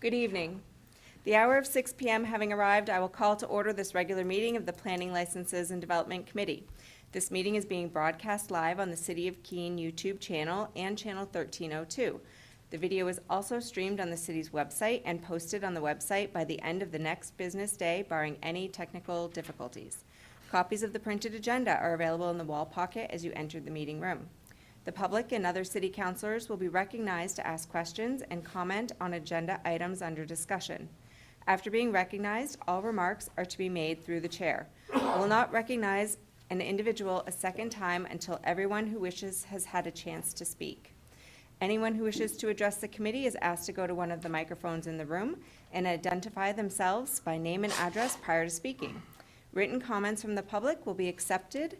Good evening. The hour of 6 p.m. having arrived, I will call to order this regular meeting of the Planning Licenses and Development Committee. This meeting is being broadcast live on the City of Keene YouTube channel and channel 1302. The video is also streamed on the city's website and posted on the website by the end of the next business day, barring any technical difficulties. Copies of the printed agenda are available in the wall pocket as you enter the meeting room. The public and other city councilors will be recognized to ask questions and comment on agenda items under discussion. After being recognized, all remarks are to be made through the chair. I will not recognize an individual a second time until everyone who wishes has had a chance to speak. Anyone who wishes to address the committee is asked to go to one of the microphones in the room and identify themselves by name and address prior to speaking. Written comments from the public will be accepted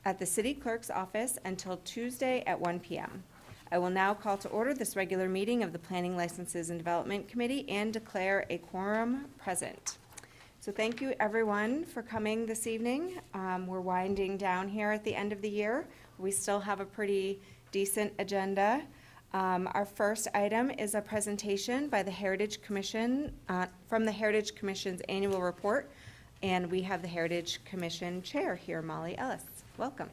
at the city clerk's office until Tuesday at 1 p.m. I will now call to order this regular meeting of the Planning Licenses and Development Committee and declare a quorum present. So thank you everyone for coming this evening. We're winding down here at the end of the year. We still have a pretty decent agenda. Our first item is a presentation by the Heritage Commission, from the Heritage Commission's annual report. And we have the Heritage Commission Chair here, Molly Ellis. Welcome.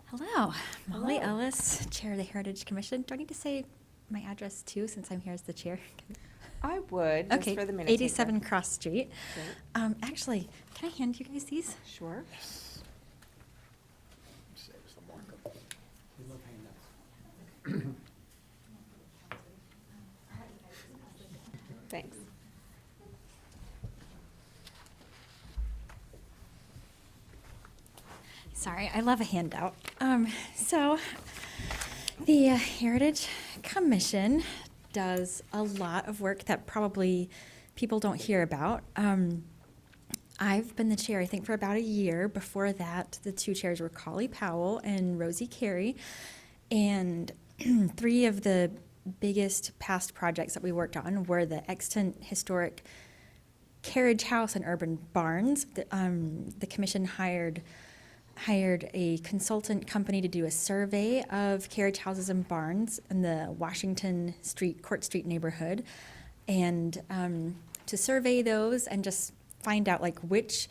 Hello, Molly Ellis, Chair of the Heritage Commission. Do I need to say my address too, since I'm here as the chair? I would, just Okay, for the minute. 87 Cross Street. Great. Actually, can I hand you guys these? Sure. Saves the markup. We love handouts. Thanks. Sorry, I love a handout. So the Heritage Commission does a lot of work that probably people don't hear about. I've been the chair, I think, for about a year. Before that, the two chairs were Collie Powell and Rosie Carey. And three of the biggest past projects that we worked on were the extant historic carriage house and urban barns. The commission hired a consultant company to do a survey of carriage houses and barns in the Washington Street, Court Street neighborhood, and to survey those and just find out like which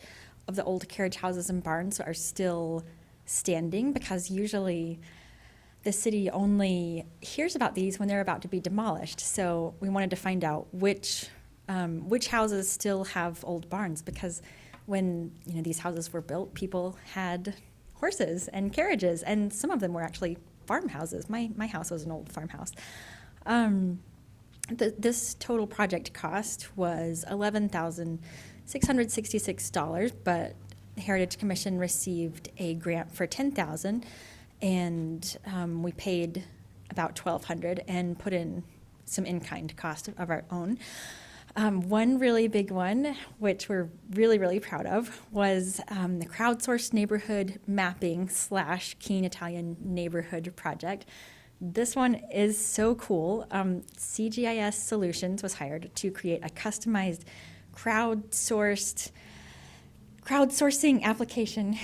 of the old carriage houses and barns are still standing, because usually the city only hears about these when they're about to be demolished. So we wanted to find out which houses still have old barns, because when these houses were built, people had horses and carriages, and some of them were actually farmhouses. My house was an old farmhouse. This total project cost was $11,666, but the Heritage Commission received a grant for $10,000, and we paid about $1,200 and put in some in-kind cost of our own. One really big one, which we're really, really proud of, was the crowdsourced neighborhood mapping / Keene Italian neighborhood project. This one is so cool. CGIS Solutions was hired to create a customized crowdsourcing application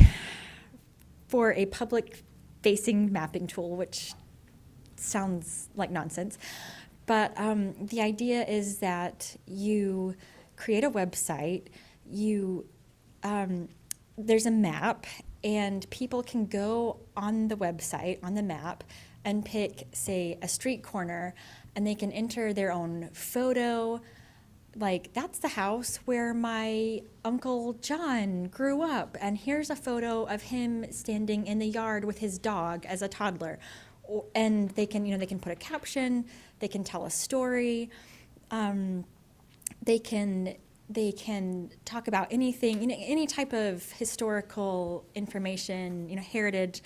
for a public-facing mapping tool, which sounds like nonsense. But the idea is that you create a website, there's a map, and people can go on the website, on the map, and pick, say, a street corner, and they can enter their own photo, like, that's the house where my Uncle John grew up, and here's a photo of him standing in the yard with his dog as a toddler. And they can put a caption, they can tell a story, they can talk about anything, any type of historical information, heritage.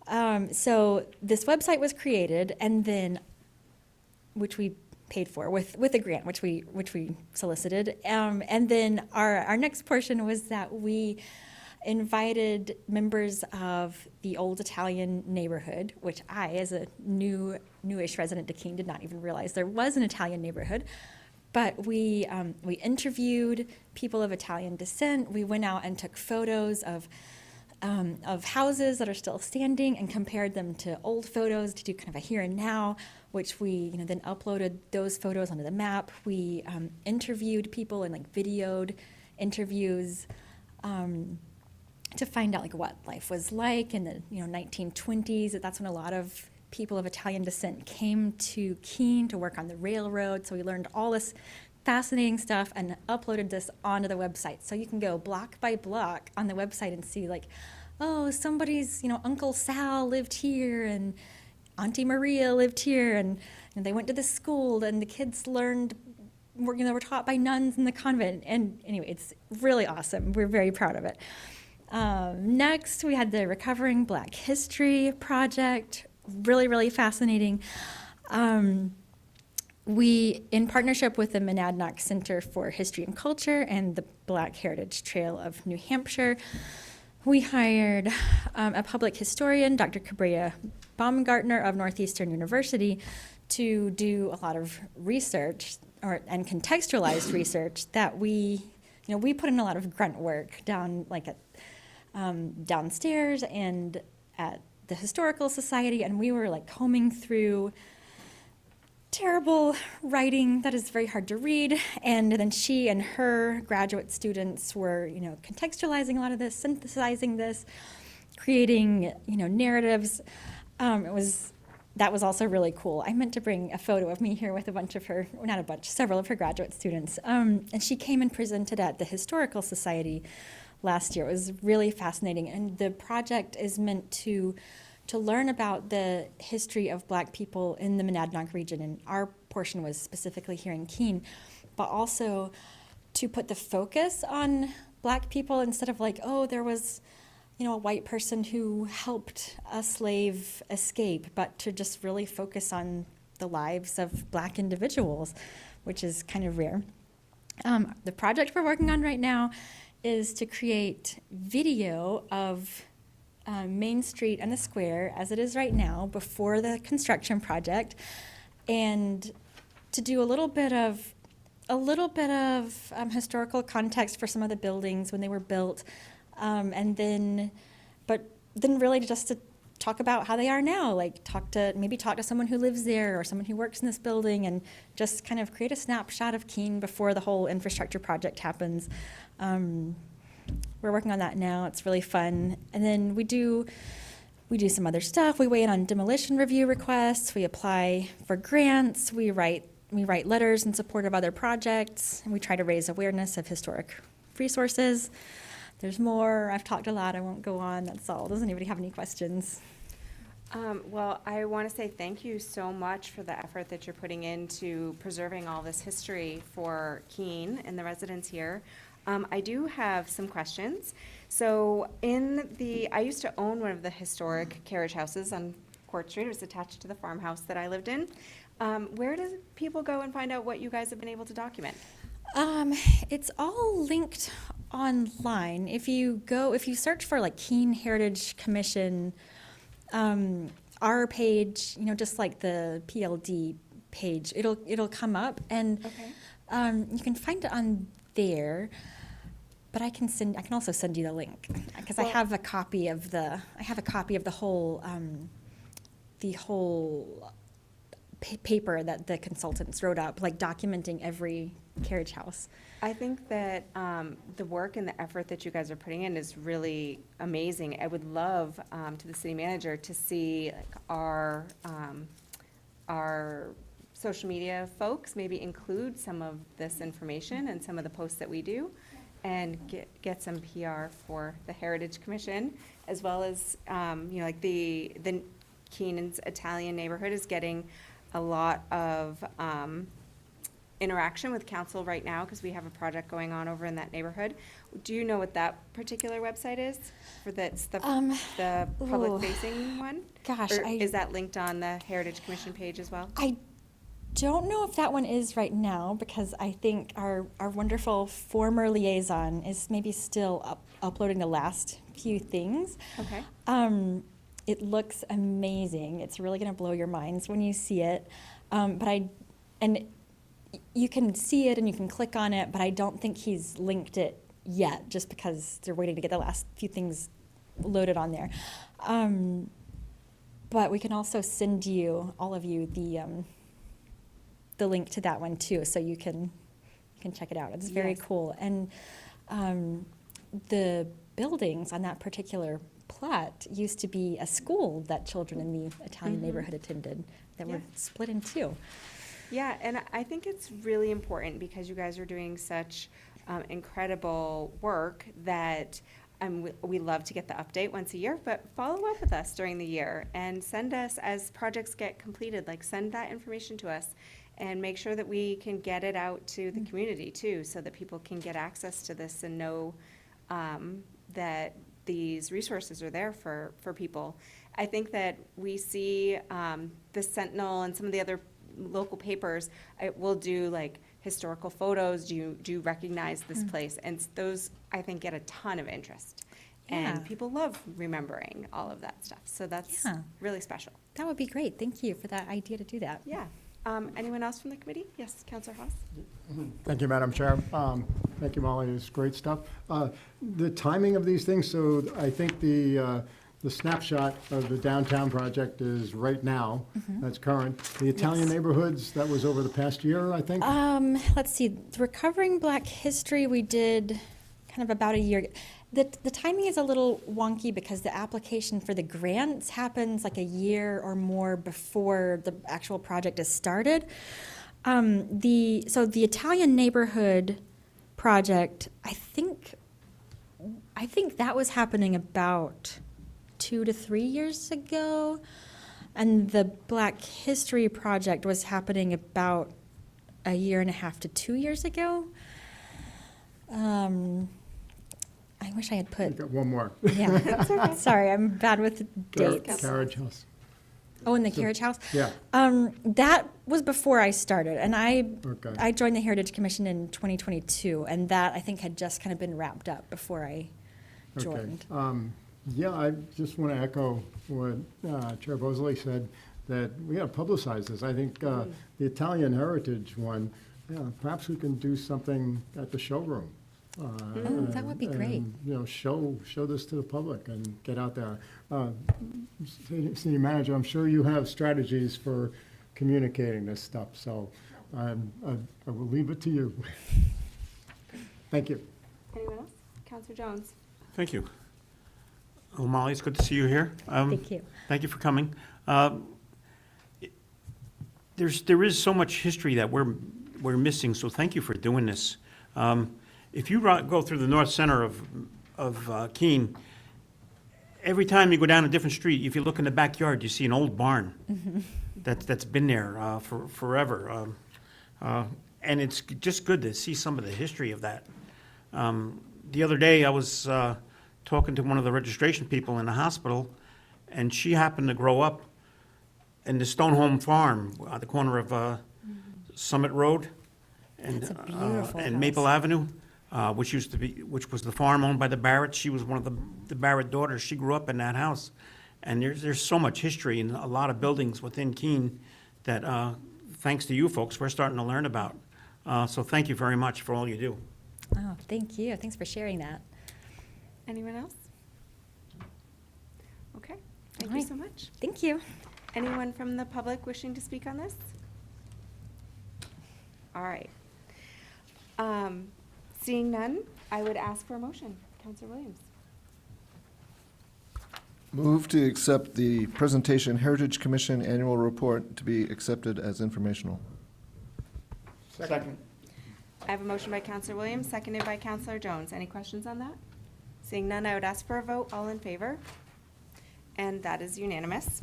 So this website was created, and then, which we paid for with a grant, which we solicited, and then our next portion was that we invited members of the old Italian neighborhood, which I, as a newish resident to Keene, did not even realize there was an Italian neighborhood. But we interviewed people of Italian descent. We went out and took photos of of houses that are still standing and compared them to old photos to do kind of a here and now, which we then uploaded those photos onto the map. We interviewed people and like videoed interviews to find out like what life was like in the 1920s. That's when a lot of people of Italian descent came to Keene to work on the railroad. So we learned all this fascinating stuff and uploaded this onto the website. So you can go block by block on the website and see like, oh, somebody's, Uncle Sal lived here and Auntie Maria lived here and they went to this school and the kids learned, were taught by nuns in the convent. And anyway, it's really awesome. We're very proud of it. Next, we had the Recovering Black History project. Really, really fascinating. We, in partnership with the Monadnock Center for History and Culture and the Black Heritage Trail of New Hampshire, we hired a public historian, Dr. Cabrera Baumgartner of Northeastern University, to do a lot of research and contextualized research that we put in a lot of grunt work down downstairs and at the Historical Society, and we were like combing through terrible writing that is very hard to read, and then she and her graduate students were contextualizing a lot of this, synthesizing this, creating narratives. That was also really cool. I meant to bring a photo of me here with several of her graduate students, and she came and presented at the Historical Society last year. It was really fascinating, and the project is meant to learn about the history of Black people in the Monadnock region, and our portion was specifically here in Keene, but also to put the focus on Black people instead of like, oh, there was a white person who helped a slave escape, but to just really focus on the lives of Black individuals, which is kind of rare. The project we're working on right now is to create video of Main Street and the square as it is right now before the construction project, and to do a little bit of historical context for some of the buildings when they were built, and then really just to talk about how they are now, like talk to someone who lives there or someone who works in this building, and just kind of create a snapshot of Keene before the whole infrastructure project happens. We're working on that now. It's really fun. And then we do some other stuff. We weigh in on demolition review requests. We apply for grants. We write letters in support of other projects. And we try to raise awareness of historic resources. There's more. I've talked a lot. I won't go on. That's all. Does anybody have any questions? Well, I want to say thank you so much for the effort that you're putting into preserving all this history for Keene and the residents here. I do have some questions. So I used to own one of the historic carriage houses on Court Street. It was attached to the farmhouse that I lived in. Where do people go and find out what you guys have been able to document? It's all linked online. If you search for like Keene Heritage Commission, our page, just like the PLD page, it'll come up, and Okay. you can find it on there. But I can also send you the link because I have a copy of the whole paper that the consultants wrote up, like documenting every carriage house. I think that the work and the effort that you guys are putting in is really amazing. I would love to the city manager to see our social media folks maybe include some of this information and some of the posts that we do, and get some PR for the Heritage Commission, as well as like the Keenan's Italian neighborhood is getting a lot of interaction with council right now because we have a project going on over in that neighborhood. Do you know what that particular website is? The public facing one? Gosh, Or is that linked on the Heritage Commission page as well? I don't know if that one is right now because I think our wonderful former liaison is maybe still uploading the last few things. Okay. It looks amazing. It's really going to blow your minds when you see it. And you can see it and you can click on it, but I don't think he's linked it yet just because they're waiting to get the last few things loaded on there. But we can also send you, all of you, the link to that one too, so you can check it out. It's very Yes. cool. And the buildings on that particular plot used to be a school that children in the Italian neighborhood attended that were Yeah. split in two. Yeah, and I think it's really important because you guys are doing such incredible work that we love to get the update once a year, but follow up with us during the year and send us as projects get completed, like send that information to us and make sure that we can get it out to the community too, so that people can get access to this and know that these resources are there for people. I think that we see the Sentinel and some of the other local papers will do like historical photos. Do you recognize this place? And those, I think, get a ton of interest. Yeah. And people love remembering all of that stuff. So that's Yeah. really special. That would be great. Thank you for that idea to do that. Yeah. Anyone else from the committee? Yes, Councilor Haas? Thank you, Madam Chair. Thank you, Molly. It's great stuff. The timing of these things, so I think the snapshot of the downtown project is right now. That's current. The Italian Yes. neighborhoods, that was over the past year, I think. Let's see, Recovering Black History, we did kind of about a year. The timing is a little wonky because the application for the grants happens like a year or more before the actual project is started. So the Italian neighborhood project, I think that was happening about 2 to 3 years ago. And the Black History project was happening about a year and a half to 2 years ago. I wish I had We've put, got one more. yeah. Sorry, I'm bad with dates. Carriage House. Oh, in the So- carriage house? Yeah, That was before I started, and okay. I joined the Heritage Commission in 2022, and that, I think, had just kind of been wrapped up before I Okay. joined. Yeah, I just want to echo what Chair Bosley said, that we got to publicize this. I think the Italian heritage one, yeah, perhaps we can do something at the showroom. That would be great. And, you know, show this to the public and get out there. City Manager, I'm sure you have strategies for communicating this stuff, so I will leave it to you. Thank you. Anyone else? Councilor Jones? Thank you. Well, Molly, it's good to see you here. Thank you. Thank you for coming. There is so much history that we're missing, so thank you for doing this. If you go through the north center of Keene, every time you go down a different street, if you look in the backyard, you see an old barn that's been there for forever. And it's just good to see some of the history of that. The other day, I was talking to one of the registration people in the hospital, and she happened to grow up in the Stone Home Farm at the corner of Summit Road and That's a beautiful and Maple house. Avenue, which was the farm owned by the Barretts. She was one of the Barrett daughters. She grew up in that house, and there's so much history and a lot of buildings within Keene that, thanks to you folks, we're starting to learn about. So thank you very much for all you do. Oh, thank you. Thanks for sharing that. Anyone else? Okay, thank All you right. so much. Thank you. Anyone from the public wishing to speak on this? All right. Seeing none, I would ask for a motion. Counselor Williams? Move to accept the Presentation Heritage Commission Annual Report to be accepted as informational. Second. I have a motion by Counselor Williams, seconded by Counselor Jones. Any questions on that? Seeing none, I would ask for a vote. All in favor? And that is unanimous.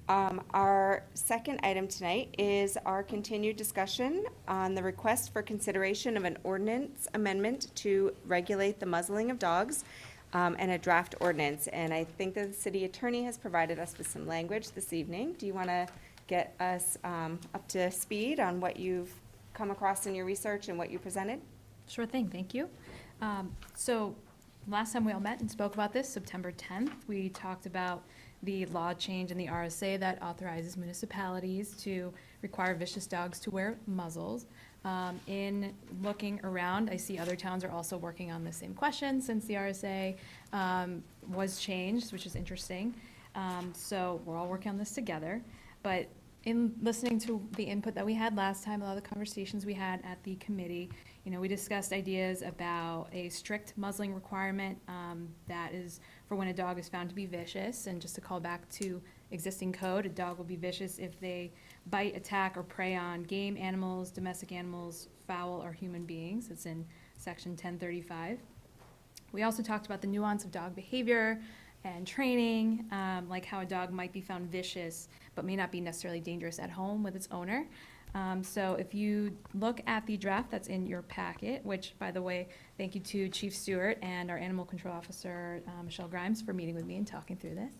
Our second item tonight is our continued discussion on the request for consideration of an ordinance amendment to regulate the muzzling of dogs, and a draft ordinance. And I think that the city attorney has provided us with some language this evening. Do you want to get us up to speed on what you've come across in your research and what you presented? Sure thing, thank you. So last time we all met and spoke about this, September 10th, we talked about the law change in the RSA that authorizes municipalities to require vicious dogs to wear muzzles. In looking around, I see other towns are also working on the same question since the RSA was changed, which is interesting. So we're all working on this together. But in listening to the input that we had last time, a lot of the conversations we had at the committee, we discussed ideas about a strict muzzling requirement that is for when a dog is found to be vicious. And just to call back to existing code, a dog will be vicious if they bite, attack, or prey on game animals, domestic animals, fowl, or human beings. It's in section 1035. We also talked about the nuance of dog behavior and training, like how a dog might be found vicious but may not be necessarily dangerous at home with its owner. So if you look at the draft that's in your packet, which, by the way, thank you to Chief Stewart and our Animal Control Officer, Michelle Grimes, for meeting with me and talking through this.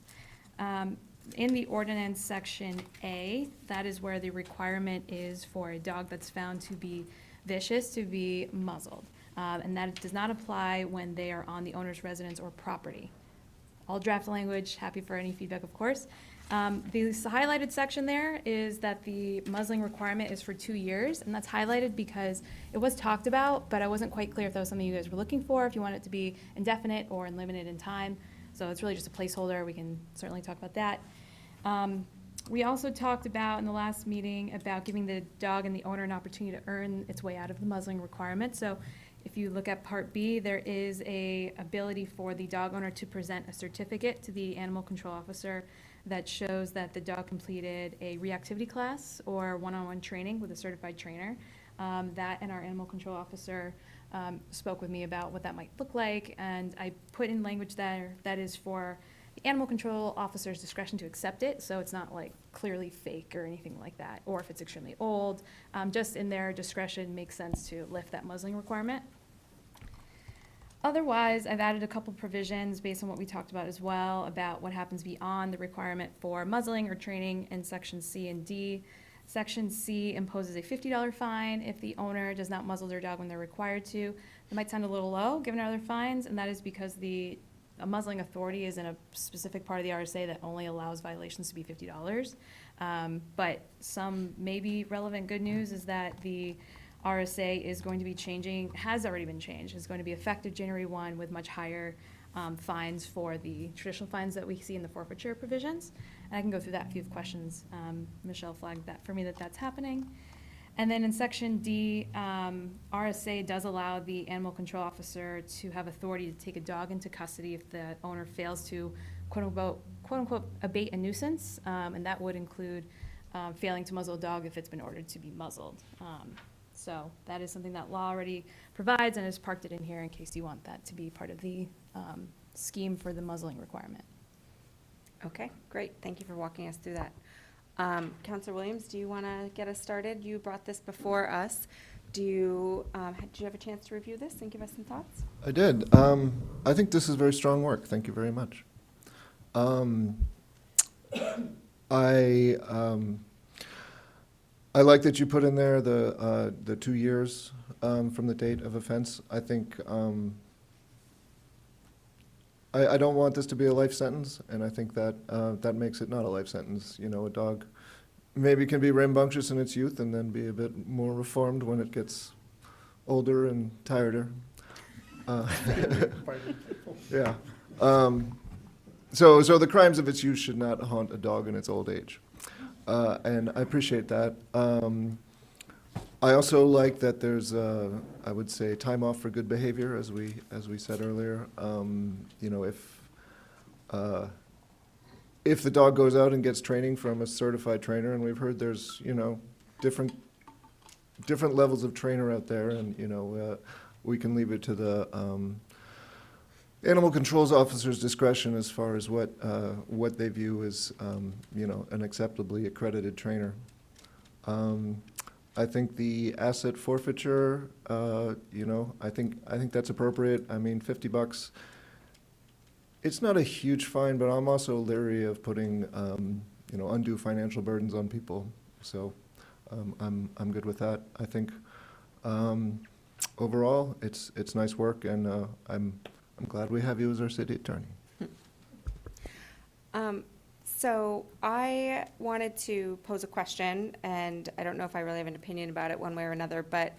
In the ordinance section A, that is where the requirement is for a dog that's found to be vicious to be muzzled. And that does not apply when they are on the owner's residence or property. All draft language, happy for any feedback, of course. The highlighted section there is that the muzzling requirement is for 2 years, and that's highlighted because it was talked about, but I wasn't quite clear if that was something you guys were looking for, if you want it to be indefinite or limited in time. So it's really just a placeholder. We can certainly talk about that. We also talked about in the last meeting about giving the dog and the owner an opportunity to earn its way out of the muzzling requirement. So if you look at Part B, there is a ability for the dog owner to present a certificate to the animal control officer that shows that the dog completed a reactivity class or one-on-one training with a certified trainer. That and our animal control officer spoke with me about what that might look like, and I put in language there that is for the animal control officer's discretion to accept it, so it's not like clearly fake or anything like that, or if it's extremely old, just in their discretion makes sense to lift that muzzling requirement. Otherwise, I've added a couple provisions based on what we talked about as well, about what happens beyond the requirement for muzzling or training in section C and D. Section C imposes a $50 fine if the owner does not muzzle their dog when they're required to. It might sound a little low, given our other fines, and that is because a muzzling authority is in a specific part of the RSA that only allows violations to be $50. But some maybe relevant good news is that the RSA is going to be changing, has already been changed, is going to be effective January 1 with much higher fines for the traditional fines that we see in the forfeiture provisions. And I can go through that if you have questions. Michelle flagged that for me that's happening. And then in section D, RSA does allow the animal control officer to have authority to take a dog into custody if the owner fails to quote unquote abate a nuisance. And that would include failing to muzzle a dog if it's been ordered to be muzzled. So that is something that law already provides, and has parked it in here in case you want that to be part of the scheme for the muzzling requirement. Okay, great. Thank you for walking us through that. Counselor Williams, do you want to get us started? You brought this before us. Did you have a chance to review this and give us some thoughts? I did. I think this is very strong work. Thank you very much. I like that you put in there the 2 years from the date of offense. I think I don't want this to be a life sentence, and I think that that makes it not a life sentence. You know, a dog maybe can be rambunctious in its youth and then be a bit more reformed when it gets older and tireder. Yeah. So the crimes of its youth should not haunt a dog in its old age. And I appreciate that. I also like that there's, I would say, time off for good behavior, as we said earlier. You know, if the dog goes out and gets training from a certified trainer, and we've heard there's, you know, different levels of trainer out there, and, you know, we can leave it to the animal controls officer's discretion as far as what they view as, you know, an acceptably accredited trainer. I think the asset forfeiture, you know, I think that's appropriate. I mean, $50. It's not a huge fine, but I'm also leery of putting, you know, undue financial burdens on people. So I'm good with that. I think overall, it's nice work, and I'm glad we have you as our city attorney. So I wanted to pose a question, and I don't know if I really have an opinion about it one way or another, but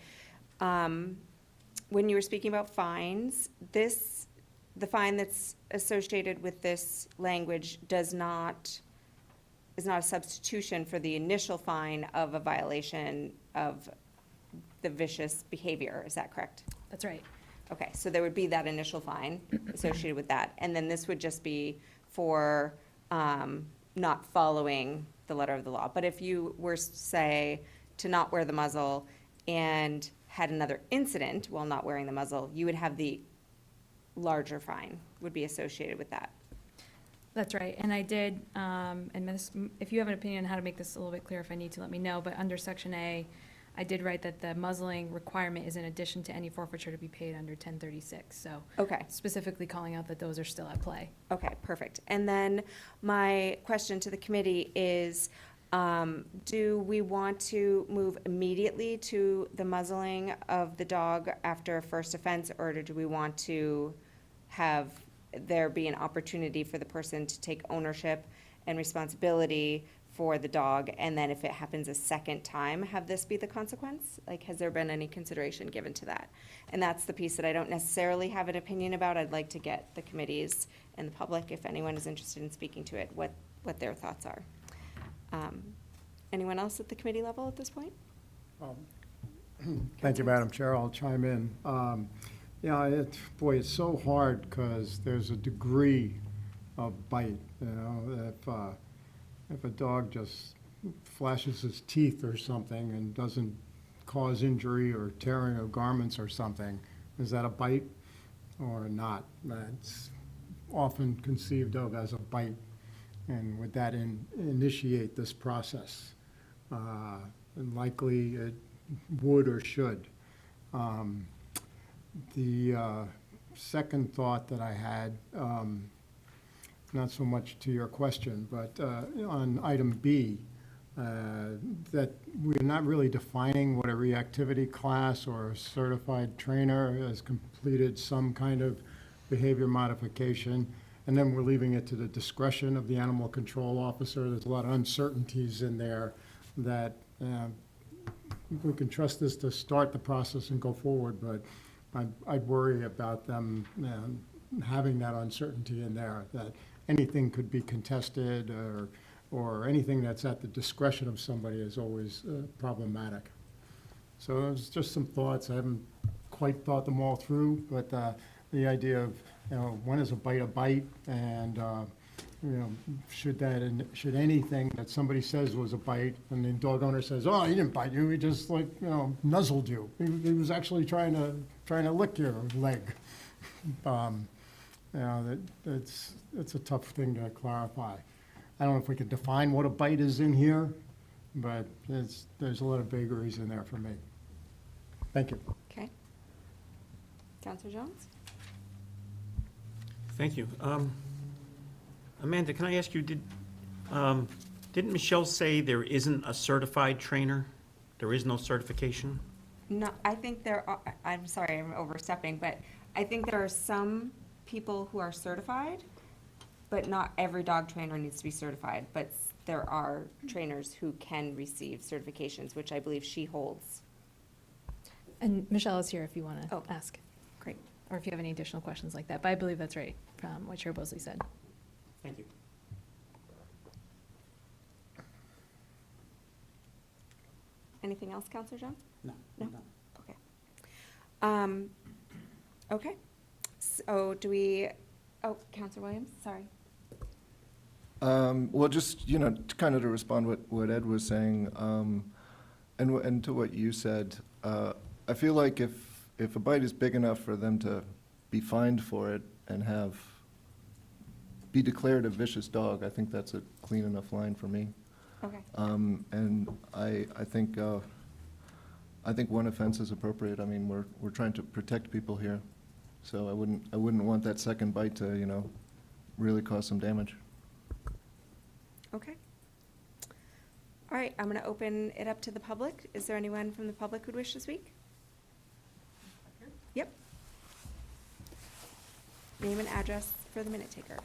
when you were speaking about fines, the fine that's associated with this language is not a substitution for the initial fine of a violation of the vicious behavior. Is that correct? That's right. Okay, so there would be that initial fine associated with that, and then this would just be for not following the letter of the law. But if you were, say, to not wear the muzzle and had another incident while not wearing the muzzle, you would have the larger fine would be associated with that. That's right, and I did, and this, if you have an opinion on how to make this a little bit clearer, if I need to, let me know, but under Section A, I did write that the muzzling requirement is in addition to any forfeiture to be paid under 1036, so Okay. specifically calling out that those are still at play. Okay, perfect. And then my question to the committee is, do we want to move immediately to the muzzling of the dog after a first offense, or do we want to have there be an opportunity for the person to take ownership and responsibility for the dog, and then if it happens a second time, have this be the consequence? Like, has there been any consideration given to that? And that's the piece that I don't necessarily have an opinion about. I'd like to get the committees and the public, if anyone is interested in speaking to it, what their thoughts are. Anyone else at the committee level at this point? Thank you, Madam Chair. I'll chime in. Yeah, it's so hard because there's a degree of bite, you know, if a dog just flashes his teeth or something and doesn't cause injury or tearing of garments or something, is that a bite or not? That's often conceived of as a bite, and would that initiate this process? And likely it would or should. The second thought that I had, not so much to your question, but on item B, that we're not really defining what a reactivity class or a certified trainer has completed some kind of behavior modification, and then we're leaving it to the discretion of the animal control officer. There's a lot of uncertainties in there that we can trust this to start the process and go forward, but I'd worry about them having that uncertainty in there, that anything could be contested or anything that's at the discretion of somebody is always problematic. So it's just some thoughts. I haven't quite thought them all through, but the idea of, when is a bite, and should anything that somebody says was a bite, and the dog owner says, "Oh, he didn't bite you. He just nuzzled you. He was actually trying to lick your leg." It's a tough thing to clarify. I don't know if we could define what a bite is in here, but there's a lot of vagaries in there for me. Thank you. Okay. Counselor Jones? Thank you. Amanda, can I ask you, didn't Michelle say there isn't a certified trainer? There is no certification? No, I think there are, I'm sorry, I'm overstepping, but I think there are some people who are certified, but not every dog trainer needs to be certified, but there are trainers who can receive certifications, which I believe she holds. And Michelle is here if you want to Oh. ask, Great. or if you have any additional questions like that, but I believe that's right, from what Chair Bosley said. Thank you. Anything else, Counselor Jones? No. No? Okay. Okay. So do we, Counselor Williams, sorry. Well, just, kind of to respond what Ed was saying, and to what you said, I feel like if a bite is big enough for them to be fined for it and be declared a vicious dog, I think that's a clean enough line for me. Okay. And I think one offense is appropriate. I mean, we're trying to protect people here, so I wouldn't want that second bite to, really cause some damage. Okay. All right, I'm going to open it up to the public. Is there anyone from the public who'd wish to speak? Yep. Name and address for the minute taker.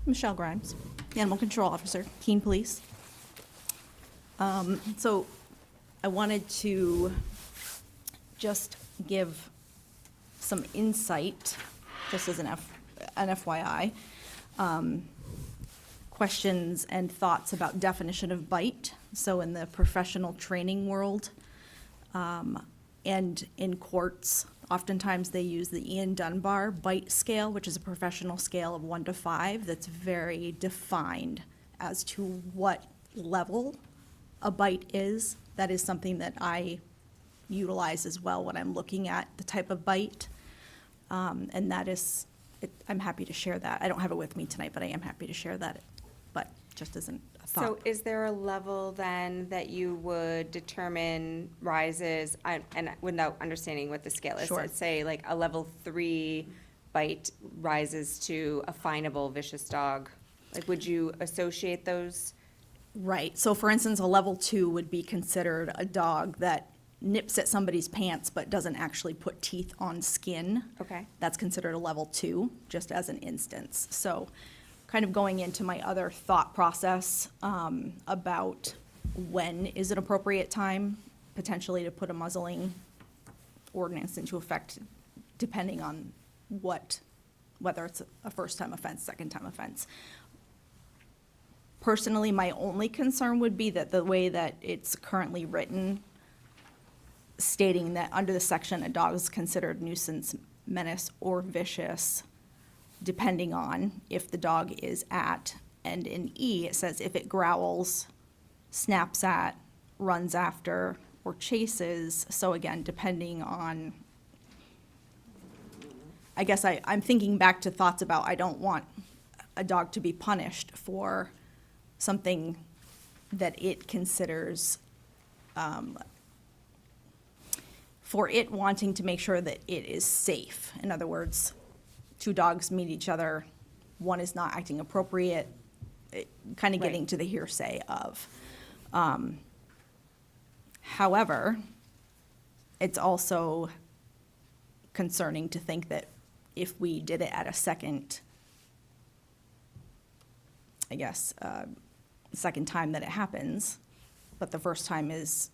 Michelle Grimes, Animal Control Officer, Keene Police. So I wanted to just give some insight, just as an FYI, questions and thoughts about definition of bite. So in the professional training world, and in courts, oftentimes they use the Ian Dunbar bite scale, which is a professional scale of 1 to 5 that's very defined as to what level a bite is. That is something that I utilize as well when I'm looking at the type of bite. And that is, I'm happy to share that. I don't have it with me tonight, but I am happy to share that, but just as a thought. So is there a level then that you would determine rises, and without understanding what the scale is? Sure. Let's say like a level 3 bite rises to a finable vicious dog. Like, would you associate those? Right, so for instance, a level 2 would be considered a dog that nips at somebody's pants but doesn't actually put teeth on skin. Okay. That's considered a level 2, just as an instance. So kind of going into my other thought process about when is an appropriate time potentially to put a muzzling ordinance into effect, depending on whether it's a first-time offense, second-time offense. Personally, my only concern would be that the way that it's currently written, stating that under the section, a dog is considered nuisance, menace, or vicious, depending on if the dog is at, and in E, it says if it growls, snaps at, runs after, or chases. So again, depending on, I guess I'm thinking back to thoughts about I don't want a dog to be punished for something that it considers, for it wanting to make sure that it is safe. In other words, 2 dogs meet each other, one is not acting appropriate, kind of getting Right. to the hearsay of. However, it's also concerning to think that if we did it at a second, I guess, second time that it happens, but the first time is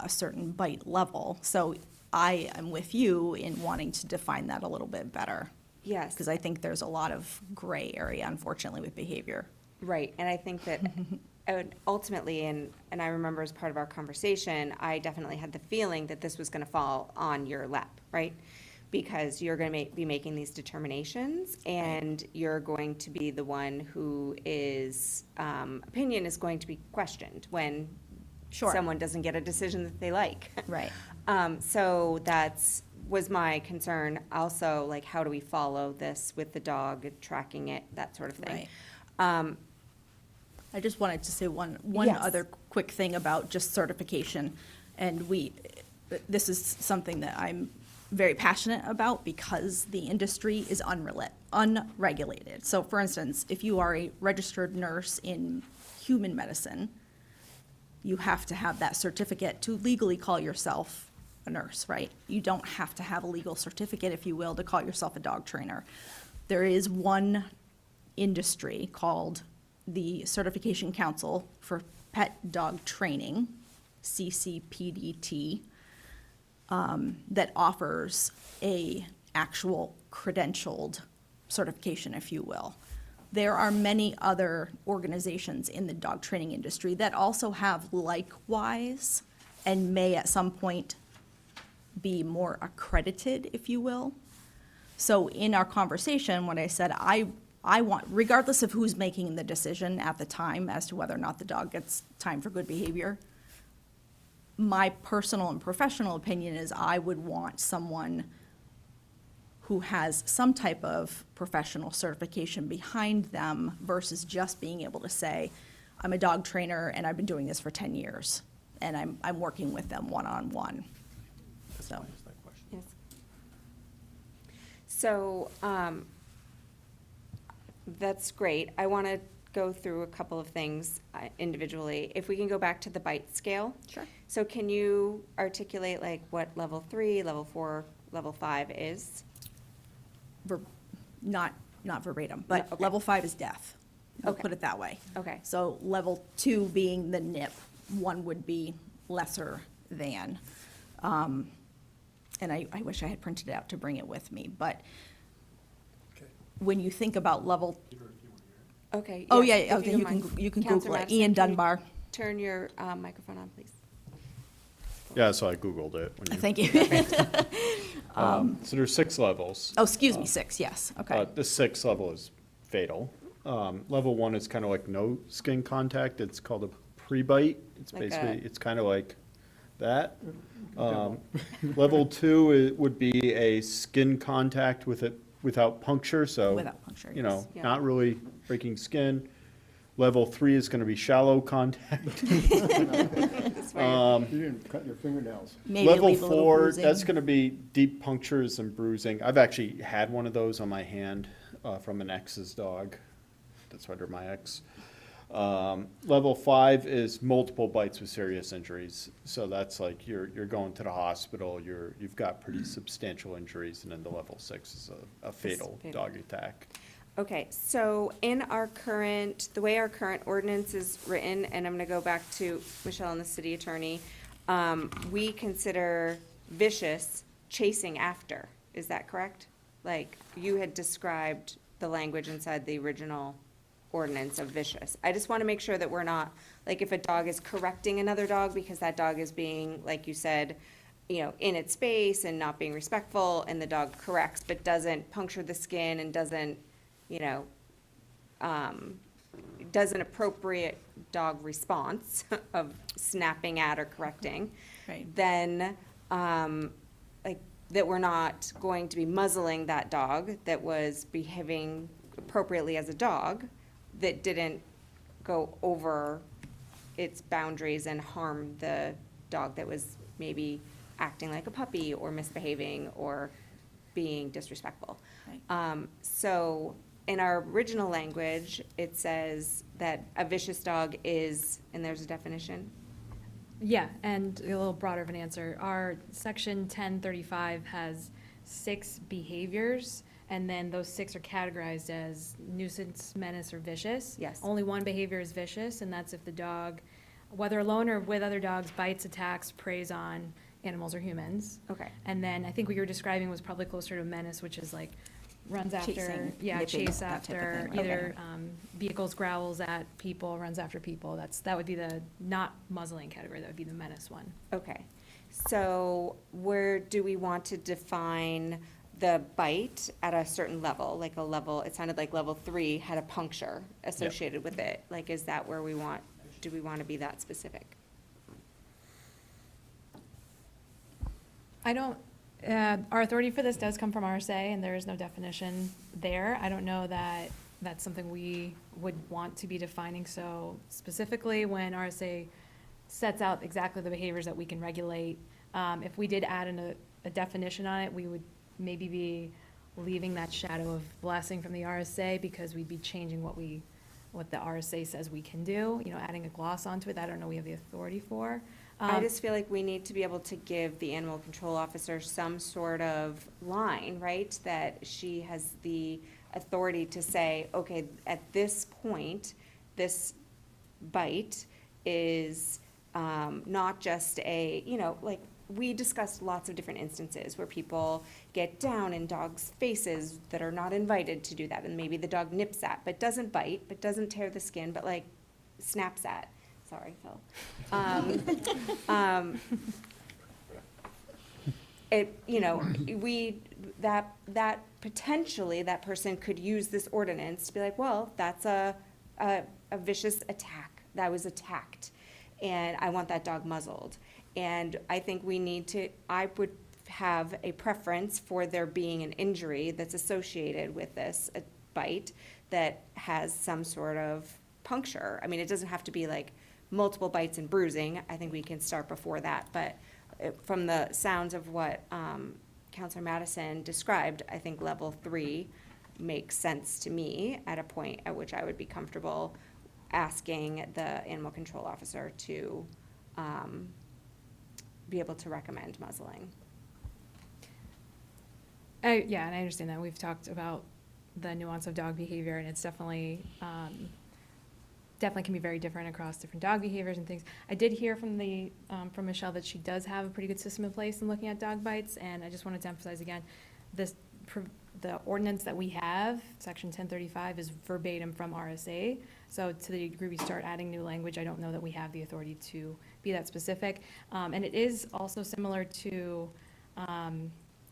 a certain bite level. So I am with you in wanting to define that a little bit better. Yes. Because I think there's a lot of gray area, unfortunately, with behavior. Right, and I think that ultimately, and I remember as part of our conversation, I definitely had the feeling that this was gonna fall on your lap, right? Because you're gonna be making these determinations, and you're going to be the one who is, opinion is going to be questioned when Sure. someone doesn't get a decision that they like. Right. So was my concern. Also, like, how do we follow this with the dog, tracking it, that sort of thing? Right. I just wanted to say one Yes. other quick thing about just certification. And this is something that I'm very passionate about because the industry is unregulated. So for instance, if you are a registered nurse in human medicine, you have to have that certificate to legally call yourself a nurse, right? You don't have to have a legal certificate, if you will, to call yourself a dog trainer. There is one industry called the Certification Council for Pet Dog Training, CCPDT, that offers a actual credentialed certification, if you will. There are many other organizations in the dog training industry that also have likewise and may at some point be more accredited, if you will. So in our conversation, when I said I want, regardless of who's making the decision at the time as to whether or not the dog gets time for good behavior, my personal and professional opinion is I would want someone who has some type of professional certification behind them versus just being able to say, I'm a dog trainer and I've been doing this for 10 years and I'm working with them one-on-one. So, Yes. So, that's great. I want to go through a couple of things individually. If we can go back to the bite scale. Sure. So can you articulate like what level 3, level 4, level 5 is? not not verbatim, but okay. level 5 is death. I'll Okay. put it that way. Okay. So level 2 being the NIP, 1 would be lesser than. And I wish I had printed it out to bring it with me, but when you think about level, Okay. oh, yes, yeah, if okay, don't you can, mind. you can Counselor Google it. Madison, Ian can you Dunbar. Turn your microphone on, please. Yeah, so I Googled it. When you, Thank you. so there's 6 levels. Oh, excuse me, 6, yes, okay. The 6th level is fatal. Level 1 is kind of like no skin contact. It's called a pre-bite. It's Like basically, a- it's kind of like that. Level 2 would be a skin contact with it without puncture, so. Without puncture, You know, yes. Yeah. not really breaking skin. Level 3 is going to be shallow contact. This way. You didn't cut your fingernails. Maybe Level leave a little 4, bruising. that's gonna be deep punctures and bruising. I've actually had one of those on my hand, from an ex's dog. That's why they're my ex. Level 5 is multiple bites with serious injuries. So that's like you're going to the hospital, you've got pretty substantial injuries, and then the level 6 is a fatal fatal. dog attack. Okay, so in our current, the way our current ordinance is written, and I'm gonna go back to Michelle and the city attorney, we consider vicious chasing after, is that correct? Like, you had described the language inside the original ordinance of vicious. I just wanna make sure that we're not, like, if a dog is correcting another dog because that dog is being, like you said, you know, in its space and not being respectful, and the dog corrects but doesn't puncture the skin and doesn't, you know, does an appropriate dog response of snapping at or correcting, Right. then, like, that we're not going to be muzzling that dog that was behaving appropriately as a dog, that didn't go over its boundaries and harm the dog that was maybe acting like a puppy or misbehaving or being disrespectful. Right. So in our original language, it says that a vicious dog is, and there's a definition. Yeah, and a little broader of an answer. Our section 1035 has 6 behaviors, and then those 6 are categorized as nuisance, menace, or vicious. Yes. Only one behavior is vicious, and that's if the dog, whether alone or with other dogs, bites, attacks, preys on animals or humans. Okay. And then I think what you were describing was probably closer to menace, which is like runs after, Chasing, yeah, nipping, chase that type of after, thing. either vehicles, growls at people, runs after people. That would be the not muzzling category, that would be the menace one. Okay, so where do we want to define the bite at a certain level? Like a level, it sounded like level 3 had a puncture associated with it. Like, is that where we want, do we want to be that specific? I don't, our authority for this does come from RSA, and there is no definition there. I don't know that that's something we would want to be defining so specifically when RSA sets out exactly the behaviors that we can regulate. If we did add in a definition on it, we would maybe be leaving that shadow of blessing from the RSA, because we'd be changing what the RSA says we can do, you know, adding a gloss onto it. I don't know we have the authority for. I just feel like we need to be able to give the animal control officer some sort of line, right? That she has the authority to say, okay, at this point, this bite is not just a, you know, like, we discussed lots of different instances where people get down in dogs' faces that are not invited to do that, and maybe the dog nips at, but doesn't bite, but doesn't tear the skin, but like snaps at. Sorry, Phil. It, you know, that potentially, that person could use this ordinance to be like, well, that's a vicious attack, that was attacked, and I want that dog muzzled. And I think we need to, I would have a preference for there being an injury that's associated with this bite that has some sort of puncture. I mean, it doesn't have to be like multiple bites and bruising. I think we can start before that, but from the sounds of what Counselor Madison described, I think level 3 makes sense to me at a point at which I would be comfortable asking the animal control officer to be able to recommend muzzling. Yeah, and I understand that. We've talked about the nuance of dog behavior, and it's definitely, definitely can be very different across different dog behaviors and things. I did hear from from Michelle that she does have a pretty good system in place in looking at dog bites, and I just wanted to emphasize again, the ordinance that we have, section 1035, is verbatim from RSA. So to the degree we start adding new language, I don't know that we have the authority to be that specific. And it is also similar to,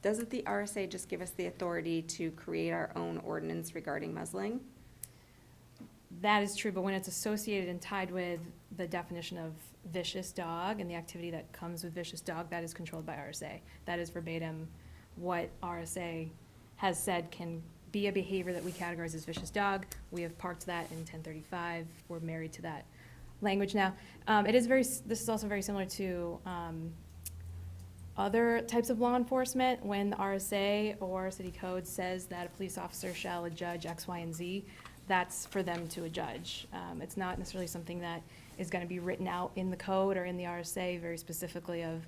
Doesn't the RSA just give us the authority to create our own ordinance regarding muzzling? that is true, but when it's associated and tied with the definition of vicious dog and the activity that comes with vicious dog, that is controlled by RSA. That is verbatim what RSA has said can be a behavior that we categorize as vicious dog. We have parked that in 1035. We're married to that language now. This is also very similar to other types of law enforcement. When the RSA or city code says that a police officer shall adjudge X, Y, and Z, that's for them to adjudge. It's not necessarily something that is going to be written out in the code or in the RSA very specifically of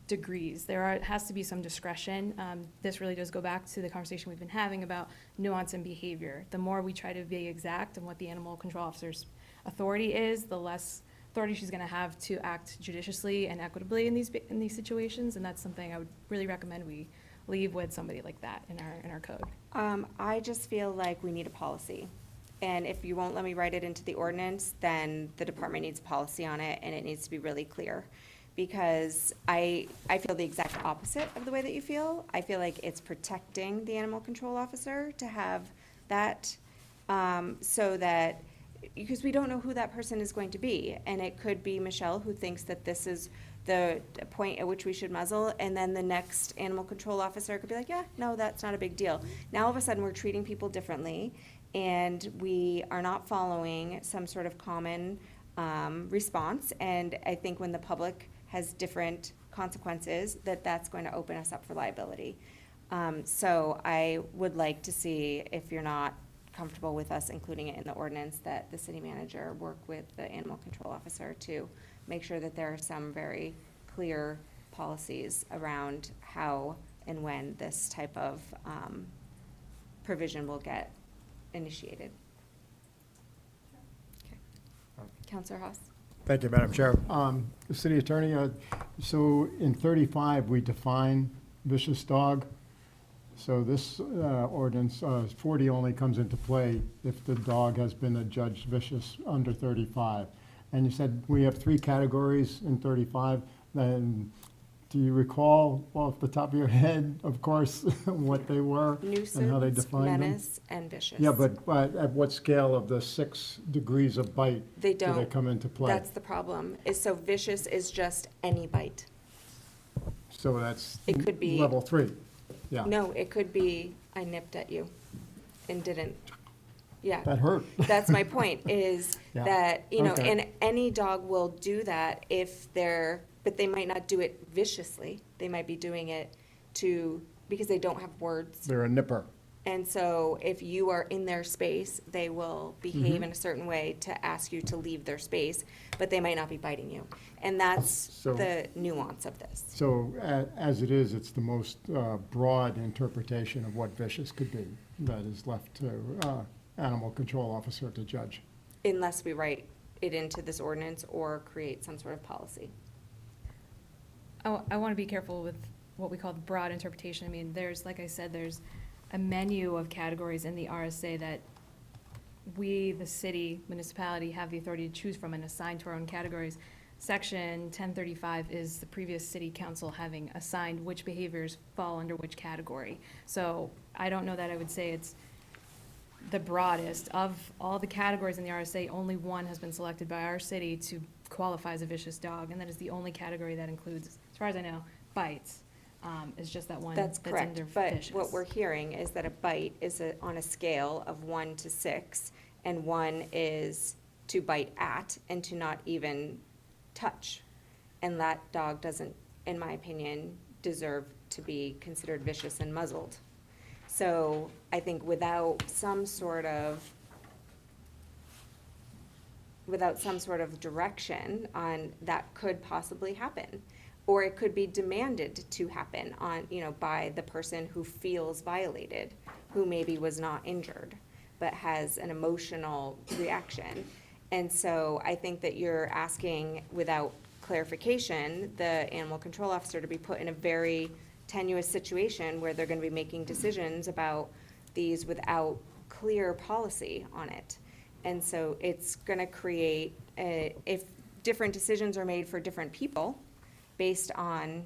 degrees. Has to be some discretion. This really does go back to the conversation we've been having about nuance and behavior. The more we try to be exact in what the animal control officer's authority is, the less authority she's going to have to act judiciously and equitably in these situations, and that's something I would really recommend we leave with somebody like that in our code. I just feel like we need a policy. And if you won't let me write it into the ordinance, then the department needs a policy on it, and it needs to be really clear. Because I feel the exact opposite of the way that you feel. I feel like it's protecting the animal control officer to have that, so that, because we don't know who that person is going to be. And it could be Michelle, who thinks that this is the point at which we should muzzle, and then the next animal control officer could be like, yeah, no, that's not a big deal. Now, all of a sudden, we're treating people differently, and we are not following some sort of common response. And I think when the public has different consequences, that's going to open us up for liability. So I would like to see, if you're not comfortable with us including it in the ordinance, that the city manager work with the animal control officer to make sure that there are some very clear policies around how and when this type of provision will get initiated. Okay. Counselor Haas? Thank you, Madam Chair. City Attorney, so in 35, we define vicious dog. So this ordinance, 40 only comes into play if the dog has been adjudged vicious under 35. And you said we have 3 categories in 35. Then do you recall off the top of your head, of course, what they were and how they Nuisance, defined them? menace, and vicious. Yeah, but at what scale of the 6 degrees of bite They do they don't. come into play? That's the problem, is so vicious is just any bite. So that's It could be- level 3, yeah. No, it could be, I nipped at you and didn't. Yeah. That hurt. That's my point, is Yeah. that, Okay. and any dog will do that if but they might not do it viciously. They might be doing it because they don't have words. They're a nipper. And so if you are in their space, they will behave in a certain way to ask you to leave their space, but they might not be biting you. And that's So- the nuance of this. So as it is, it's the most broad interpretation of what vicious could be that is left to animal control officer to judge. Unless we write it into this ordinance or create some sort of policy. I want to be careful with what we call the broad interpretation. I mean, like I said, there's a menu of categories in the RSA that we, the city, municipality, have the authority to choose from and assign to our own categories. Section 1035 is the previous city council having assigned which behaviors fall under which category. So I don't know that I would say it's the broadest. Of all the categories in the RSA, only one has been selected by our city to qualify as a vicious dog, and that is the only category that includes, as far as I know, bites. Is just that one That's that's correct, under but vicious. what we're hearing is that a bite is on a scale of 1 to 6, and 1 is to bite at and to not even touch. And that dog doesn't, in my opinion, deserve to be considered vicious and muzzled. So I think without some sort of direction on that could possibly happen. Or it could be demanded to happen by the person who feels violated who maybe was not injured, but has an emotional reaction. And so I think that you're asking, without clarification, the animal control officer to be put in a very tenuous situation where they're gonna be making decisions about these without clear policy on it. And so it's gonna create, if different decisions are made for different people based on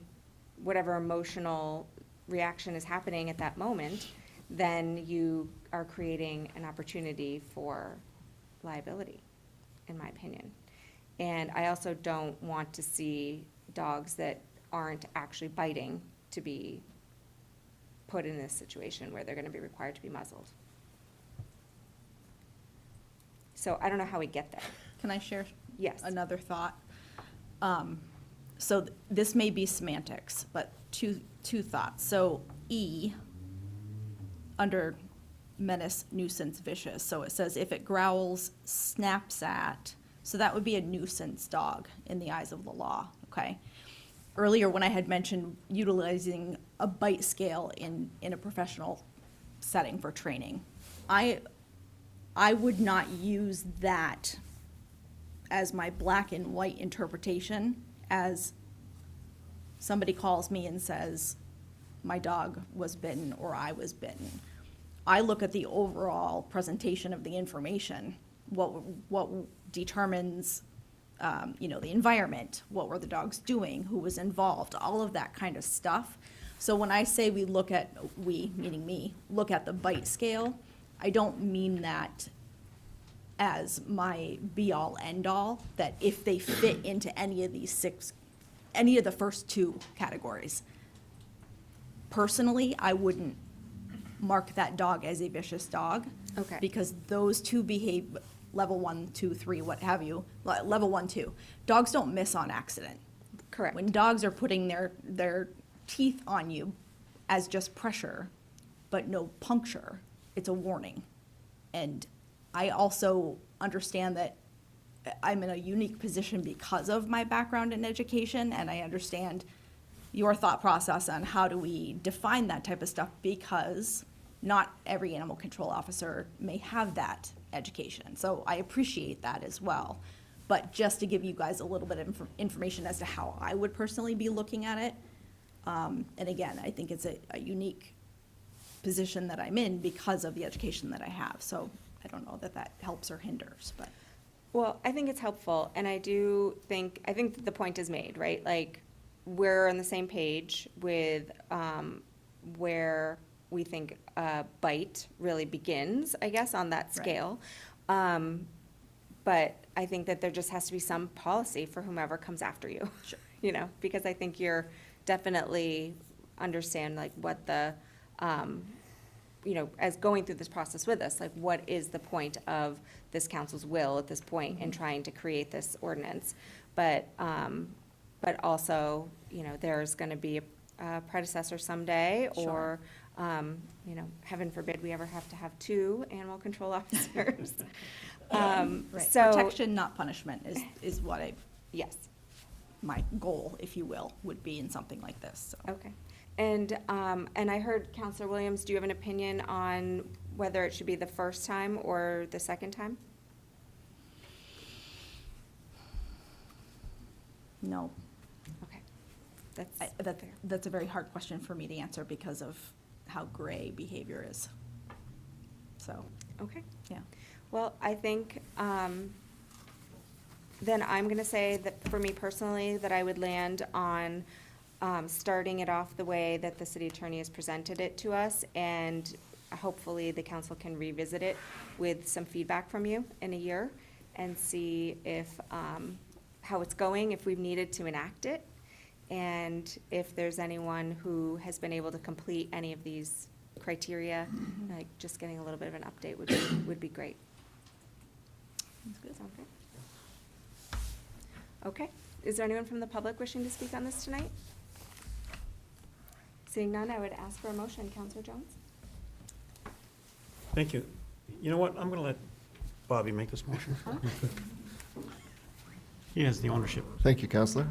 whatever emotional reaction is happening at that moment, then you are creating an opportunity for liability, in my opinion. And I also don't want to see dogs that aren't actually biting to be put in this situation where they're gonna be required to be muzzled. So I don't know how we get there. Can I share Yes. another thought? So this may be semantics, but two thoughts. So E, under menace, nuisance, vicious, so it says if it growls, snaps at, so that would be a nuisance dog in the eyes of the law, okay? Earlier, when I had mentioned utilizing a bite scale in a professional setting for training, I would not use that as my black and white interpretation as somebody calls me and says, my dog was bitten or I was bitten. I look at the overall presentation of the information, what determines, the environment, what were the dogs doing, who was involved, all of that kind of stuff. So when I say we, meaning me, look at the bite scale, I don't mean that as my be-all, end-all, that if they fit into any of the first two categories. Personally, I wouldn't mark that dog as a vicious dog. Okay. Because those two behave, level 1, 2, 3, what have you, level 1, 2. Dogs don't miss on accident. Correct. When dogs are putting their teeth on you as just pressure, but no puncture, it's a warning. And I also understand that I'm in a unique position because of my background in education, and I understand your thought process on how do we define that type of stuff, because not every animal control officer may have that education. So I appreciate that as well. But just to give you guys a little bit of information as to how I would personally be looking at it, and again, I think it's a unique position that I'm in because of the education that I have. So I don't know that helps or hinders, but. Well, I think it's helpful, and I think that the point is made, right? Like, we're on the same page with where we think bite really begins, I guess, on that Right. scale. But I think that there just has to be some policy for whomever comes after you. Sure. Because I think you're definitely understand like what the, as going through this process with us, like what is the point of this council's will at this point in trying to create this ordinance? But also, there's gonna be a predecessor someday, or, heaven forbid we ever have to have two animal control officers. Right. So, Protection, not punishment, is what yes, my goal, if you will, would be in something like this, so. okay. And I heard Counselor Williams, do you have an opinion on whether it should be the first time or the second time? No, Okay. That's fair. that's a very hard question for me to answer because of how gray behavior is. So, Okay. yeah. Well, I think, then I'm gonna say that for me personally, that I would land on, starting it off the way that the city attorney has presented it to us, and hopefully the council can revisit it with some feedback from you in a year and see if, how it's going, if we've needed to enact it, and if there's anyone who has been able to complete any of these criteria, like just getting a little bit of an update would be great. Sound good? Okay. Is there anyone from the public wishing to speak on this tonight? Seeing none, I would ask for a motion. Counselor Jones? Thank you. You know what? I'm going to let Bobby make this motion. He has the ownership. Thank you, Counselor.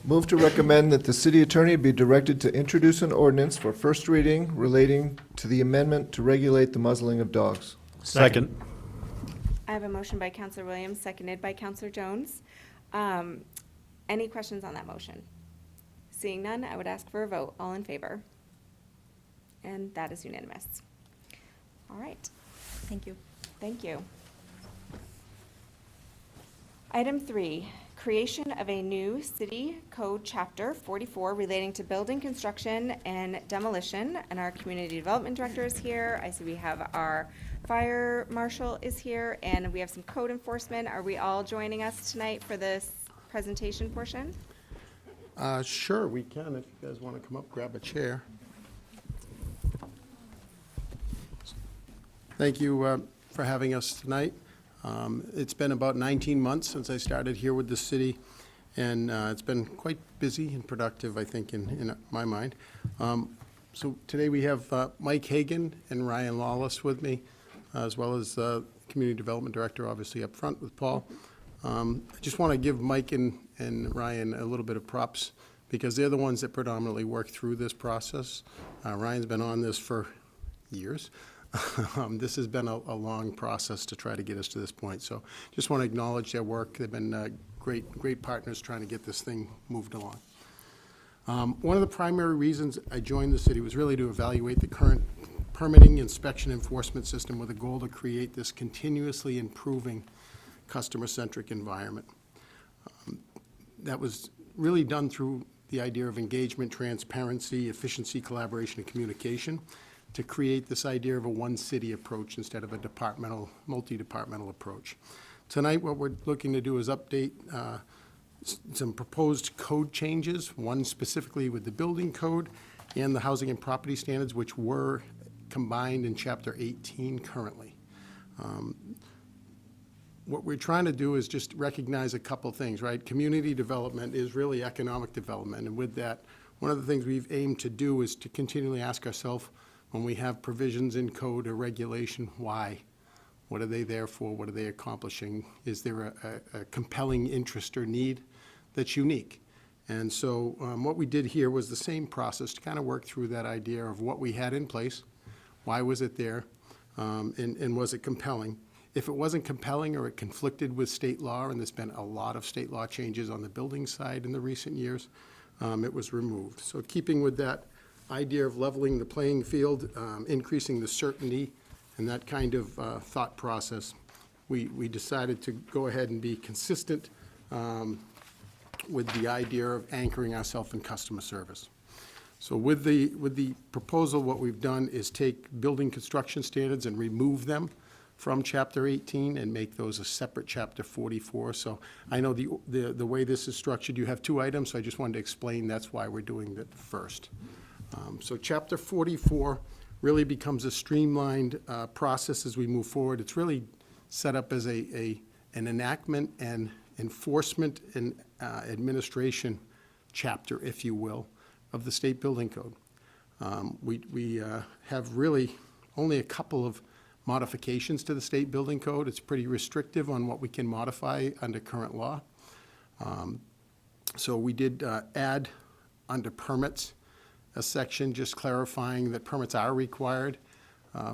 Move to recommend that the city attorney be directed to introduce an ordinance for first reading relating to the amendment to regulate the muzzling of dogs. Second. I have a motion by Counselor Williams, seconded by Counselor Jones. Any questions on that motion? Seeing none, I would ask for a vote. All in favor? And that is unanimous. All right, Thank you. thank you. Item 3, creation of a new city code chapter 44 relating to building construction and demolition. And our community development director is here. I see we have our fire marshal is here, and we have some code enforcement. Are we all joining us tonight for this presentation portion? Sure, we can, if you guys want to come up, grab a chair. Thank you for having us tonight. It's been about 19 months since I started here with the city, and it's been quite busy and productive, I think, in my mind. So today we have Mike Hagan and Ryan Lawless with me, as well as Community Development Director, obviously up front with Paul. I just want to give Mike and Ryan a little bit of props, because they're the ones that predominantly work through this process. Ryan's been on this for years. This has been a long process to try to get us to this point. So just want to acknowledge their work. They've been great partners trying to get this thing moved along. One of the primary reasons I joined the city was really to evaluate the current permitting inspection enforcement system with a goal to create this continuously improving customer-centric environment. That was really done through the idea of engagement, transparency, efficiency, collaboration, and communication to create this idea of a one-city approach instead of a multi-departmental approach. Tonight, what we're looking to do is update some proposed code changes, one specifically with the building code and the housing and property standards, which were combined in Chapter 18 currently. What we're trying to do is just recognize a couple things, right? Community development is really economic development, and with that, one of the things we've aimed to do is to continually ask ourselves, when we have provisions in code or regulation, why? What are they there for? What are they accomplishing? Is there a compelling interest or need that's unique? And so what we did here was the same process to kind of work through that idea of what we had in place, why was it there, and was it compelling? If it wasn't compelling or it conflicted with state law, and there's been a lot of state law changes on the building side in the recent years, it was removed. So keeping with that idea of leveling the playing field, increasing the certainty, and that kind of thought process, we decided to go ahead and be consistent with the idea of anchoring ourselves in customer service. So with the proposal, what we've done is take building construction standards and remove them from Chapter 18 and make those a separate Chapter 44. So I know the way this is structured, you have two items, so I just wanted to explain that's why we're doing that first. So Chapter 44 really becomes a streamlined process as we move forward. It's really set up as an enactment and enforcement and administration chapter, if you will, of the state building code. We have really only a couple of modifications to the state building code. It's pretty restrictive on what we can modify under current law. So we did add under permits a section just clarifying that permits are required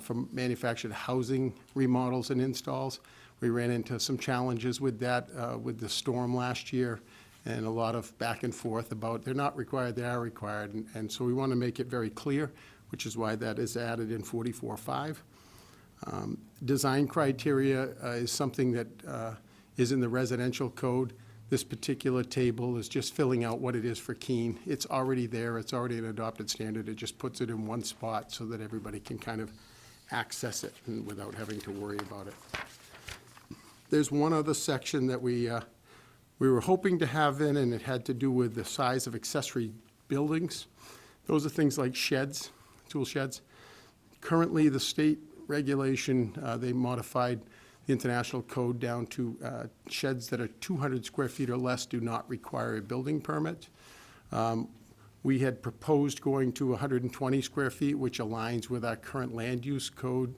for manufactured housing remodels and installs. We ran into some challenges with that with the storm last year, and a lot of back and forth about they're not required, they are required. And so we want to make it very clear, which is why that is added in 44.5. Design criteria is something that is in the residential code. This particular table is just filling out what it is for Keene. It's already there. It's already an adopted standard. It just puts it in one spot so that everybody can kind of access it and without having to worry about it. There's one other section that we were hoping to have in, and it had to do with the size of accessory buildings. Those are things like sheds, tool sheds. Currently, the state regulation, they modified the international code down to sheds that are 200 square feet or less do not require a building permit. We had proposed going to 120 square feet, which aligns with our current land use code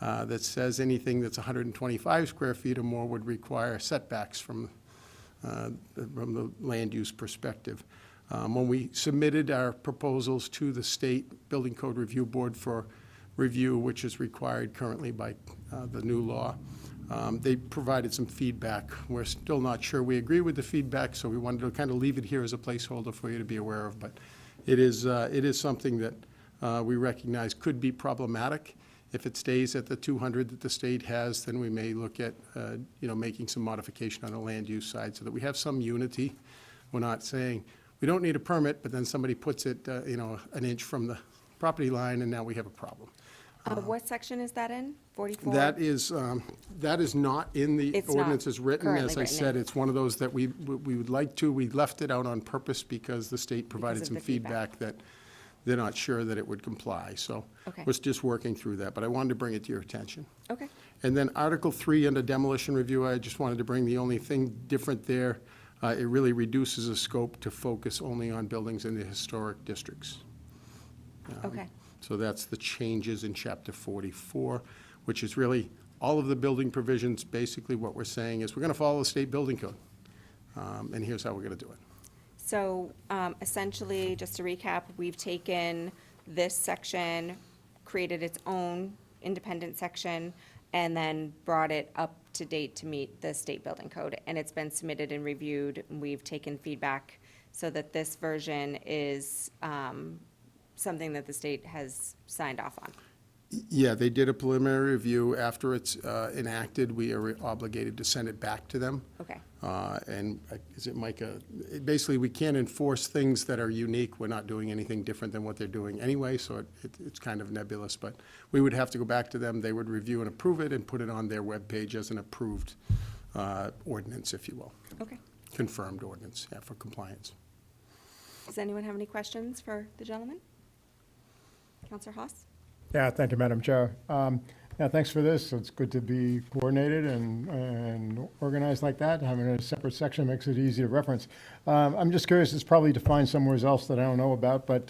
that says anything that's 125 square feet or more would require setbacks from the land use perspective. When we submitted our proposals to the State Building Code Review Board for review, which is required currently by the new law. They provided some feedback. We're still not sure we agree with the feedback, so we wanted to kind of leave it here as a placeholder for you to be aware of. But it is something that we recognize could be problematic. If it stays at the 200 that the state has, then we may look at, making some modification on the land use side so that we have some unity. We're not saying, we don't need a permit, but then somebody puts it, an inch from the property line, and now we have a problem. What section is that in? 44? That is not in the It's not ordinance as written. currently As I written in. said, it's one of those that we would like to. We left it out on purpose because the state provided of some the feedback. feedback that they're not sure that it would comply. So Okay. we're just working through that, but I wanted to bring it to your attention. Okay. And then Article 3 under demolition review, I just wanted to bring the only thing different there. It really reduces the scope to focus only on buildings in the historic districts. Okay. So that's the changes in Chapter 44, which is really all of the building provisions. Basically, what we're saying is we're going to follow the state building code, and here's how we're going to do it. So essentially, just to recap, we've taken this section, created its own independent section, and then brought it up to date to meet the state building code. And it's been submitted and reviewed, and we've taken feedback so that this version is something that the state has signed off on. Yeah, they did a preliminary review. After it's enacted, we are obligated to send it back to them. Okay. And is it Micah? Basically, we can't enforce things that are unique. We're not doing anything different than what they're doing anyway, so it's kind of nebulous. But we would have to go back to them. They would review and approve it and put it on their webpage as an approved ordinance, if you will. Okay. Confirmed ordinance, yeah, for compliance. Does anyone have any questions for the gentleman? Counselor Haas? Yeah, thank you, Madam Chair. Yeah, thanks for this. It's good to be coordinated and organized like that. Having a separate section makes it easy to reference. I'm just curious, it's probably defined somewhere else that I don't know about, but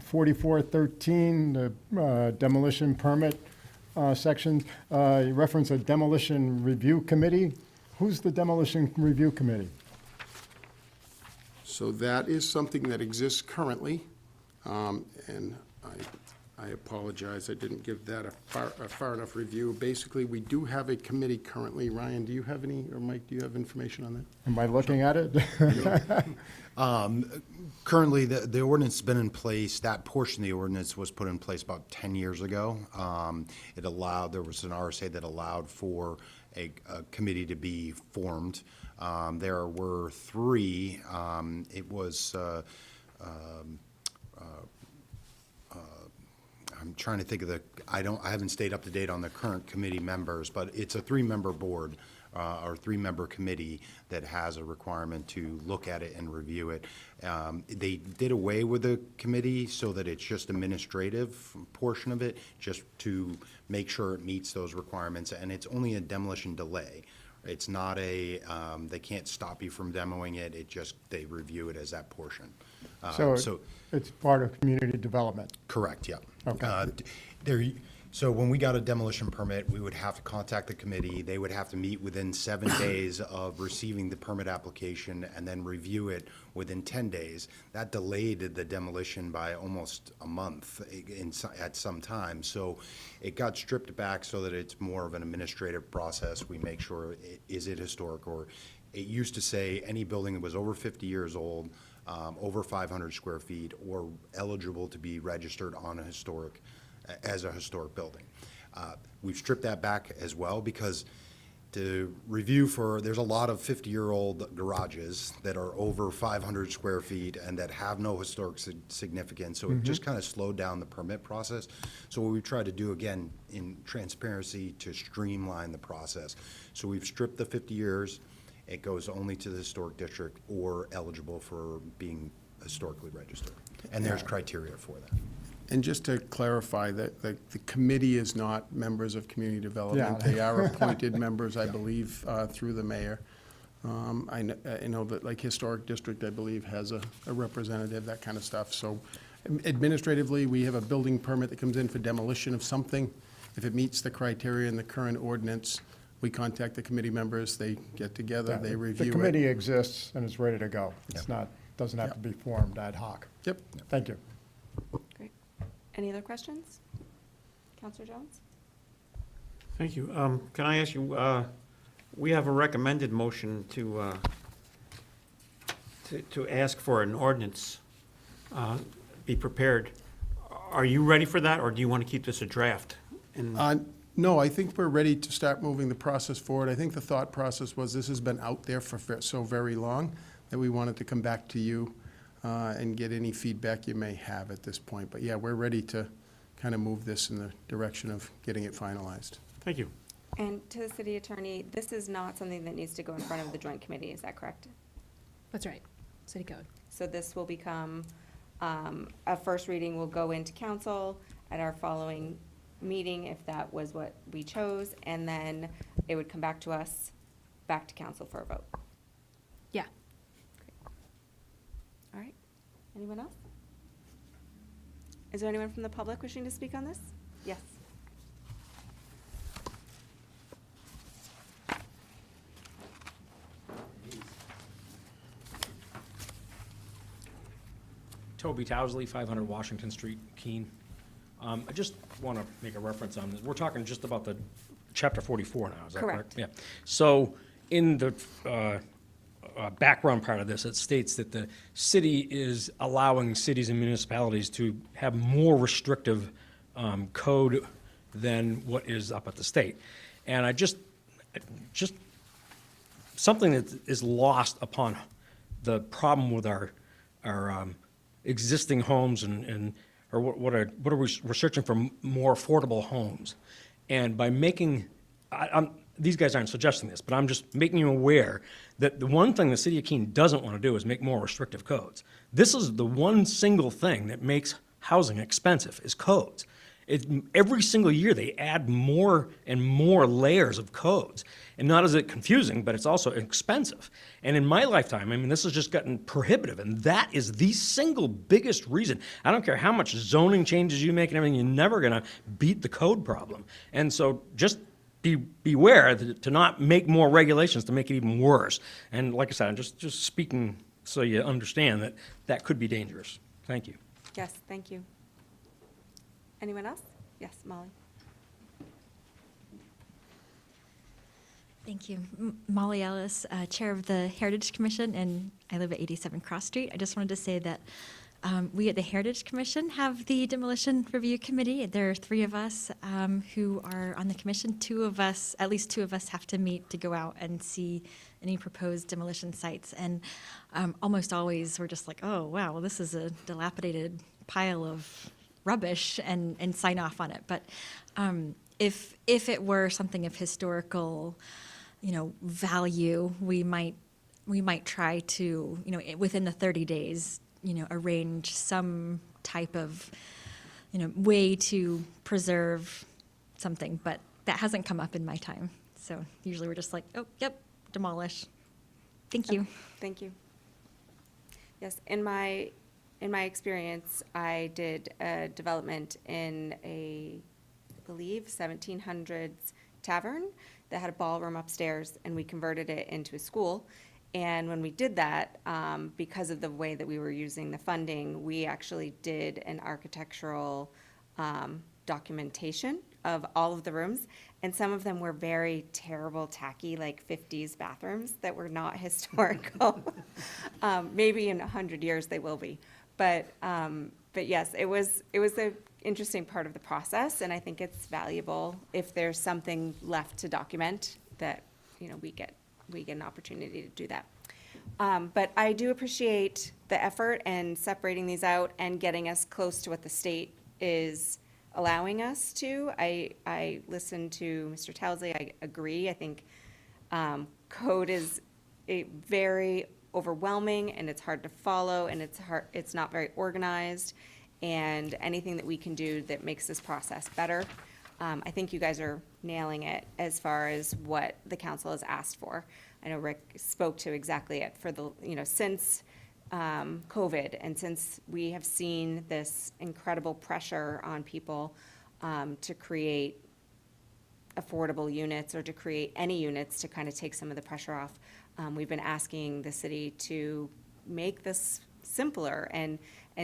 4413, the demolition permit section, you reference a demolition review committee. Who's the demolition review committee? So that is something that exists currently, and I apologize, I didn't give that a far enough review. Basically, we do have a committee currently. Ryan, do you have any, or Mike, do you have information on that? Am I looking at it? Currently, the ordinance has been in place, that portion of the ordinance was put in place about 10 years ago. There was an RSA that allowed for a committee to be formed. There were three. I'm trying to think of I haven't stayed up to date on the current committee members, but it's a 3-member board, or 3-member committee that has a requirement to look at it and review it. They did away with the committee so that it's just administrative portion of it, just to make sure it meets those requirements, and it's only a demolition delay. It's not they can't stop you from demoing it, they review it as that portion. So it's part of community development. Correct, yeah. Okay. So when we got a demolition permit, we would have to contact the committee. They would have to meet within 7 days of receiving the permit application and then review it within 10 days. That delayed the demolition by almost a month at some time. So it got stripped back so that it's more of an administrative process. We make sure, is it historic, or it used to say any building that was over 50 years old, over 500 square feet, or eligible to be registered on as a historic building. We've stripped that back as well because to review there's a lot of 50-year-old garages that are over 500 square feet and that have no historic significance, so it just kind of slowed down the permit process. So what we tried to do, again, in transparency, to streamline the process. So we've stripped the 50 years. It goes only to the historic district or eligible for being historically registered. And there's criteria for that. And just to clarify, that the committee is not members of community development. Yeah. They are appointed members, I believe, through the mayor. I know that, like, Historic District, I believe, has a representative, that kind of stuff. So administratively, we have a building permit that comes in for demolition of something. If it meets the criteria in the current ordinance, we contact the committee members, they get together, they review it. The committee exists and is ready to go. It's doesn't have to be formed ad hoc. Yep. Thank you. Great. Any other questions? Counselor Jones? Thank you. Can I ask you, we have a recommended motion to ask for an ordinance be prepared. Are you ready for that, or do you want to keep this a draft? And No, I think we're ready to start moving the process forward. I think the thought process was this has been out there for so very long that we wanted to come back to you and get any feedback you may have at this point. But yeah, we're ready to kind of move this in the direction of getting it finalized. Thank you. And to the city attorney, this is not something that needs to go in front of the joint committee, is that correct? That's right, city code. So this will become, a first reading will go into council at our following meeting, if that was what we chose, and then it would come back to us, back to council for a vote. Yeah. All right. Anyone else? Is there anyone from the public wishing to speak on this? Yes. Toby Towsley, 500 Washington Street, Keene. I just want to make a reference on this. We're talking just about the chapter 44 now, is that correct? Correct. Yeah. So in the background part of this, it states that the city is allowing cities and municipalities to have more restrictive code than what is up at the state. And I just something that is lost upon the problem with our existing homes or what are we're searching for more affordable homes. And by making, these guys aren't suggesting this, but I'm just making you aware that the one thing the city of Keene doesn't want to do is make more restrictive codes. This is the one single thing that makes housing expensive, is codes. Every single year, they add more and more layers of codes. And not is it confusing, but it's also expensive. And in my lifetime, I mean, this has just gotten prohibitive. And that is the single biggest reason. I don't care how much zoning changes you make and everything, you're never going to beat the code problem. And so just beware to not make more regulations to make it even worse. And like I said, I'm just speaking so you understand that that could be dangerous. Thank you. Yes, thank you. Anyone else? Yes, Molly. Thank you. Molly Ellis, Chair of the Heritage Commission, and I live at 87 Cross Street. I just wanted to say that we at the Heritage Commission have the Demolition Review Committee. There are 3 of us who are on the commission. At least two of us have to meet to go out and see any proposed demolition sites. And almost always we're just like, oh, wow, well, this is a dilapidated pile of rubbish, and sign off on it. But if it were something of historical, value, we might try to, within the 30 days, arrange some type of, way to preserve something. But that hasn't come up in my time. So usually we're just like, oh, yep, demolish. Thank you. Thank you. Yes, in my experience, I did a development in I believe, 1700s tavern that had a ballroom upstairs, and we converted it into a school. And when we did that, because of the way that we were using the funding, we actually did an architectural documentation of all of the rooms. And some of them were very terrible, tacky, like 50s bathrooms that were not historical. Maybe in 100 years they will be. But yes, it was an interesting part of the process, and I think it's valuable if there's something left to document that, we get an opportunity to do that. But I do appreciate the effort and separating these out and getting us close to what the state is allowing us to. I listened to Mr. Towsley. I agree. I think code is very overwhelming, and it's hard to follow, and it's not very organized, and anything that we can do that makes this process better. I think you guys are nailing it as far as what the council has asked for. I know Rick spoke to exactly it for the, since COVID, and since we have seen this incredible pressure on people to create affordable units or to create any units to kind of take some of the pressure off. We've been asking the city to make this simpler and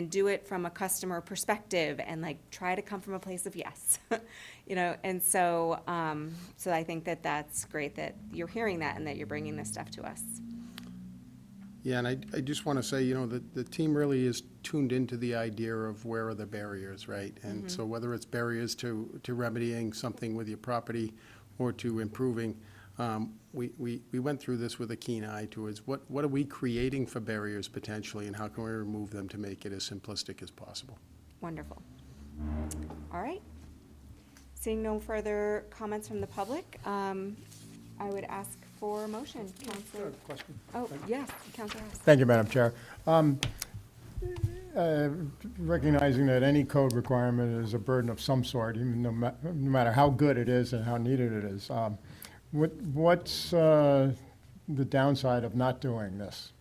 do it from a customer perspective and like try to come from a place of yes. You know, and so, so I think that that's great that you're hearing that and that you're bringing this stuff to us. Yeah, and I just want to say, you know, the team really is tuned into the idea of where are the barriers, right? And so whether it's barriers to remedying something with your property or to improving, we went through this with a keen eye towards what are we creating for barriers potentially, and how can we remove them to make it as simplistic as possible? Wonderful. All right. Seeing no further comments from the public, I would ask for a motion. Counselor? Question. Oh, yes, Counselor House. Thank you, Madam Chair. Recognizing that any code requirement is a burden of some sort, even no matter how good it is and how needed it is. What's the downside of not doing this?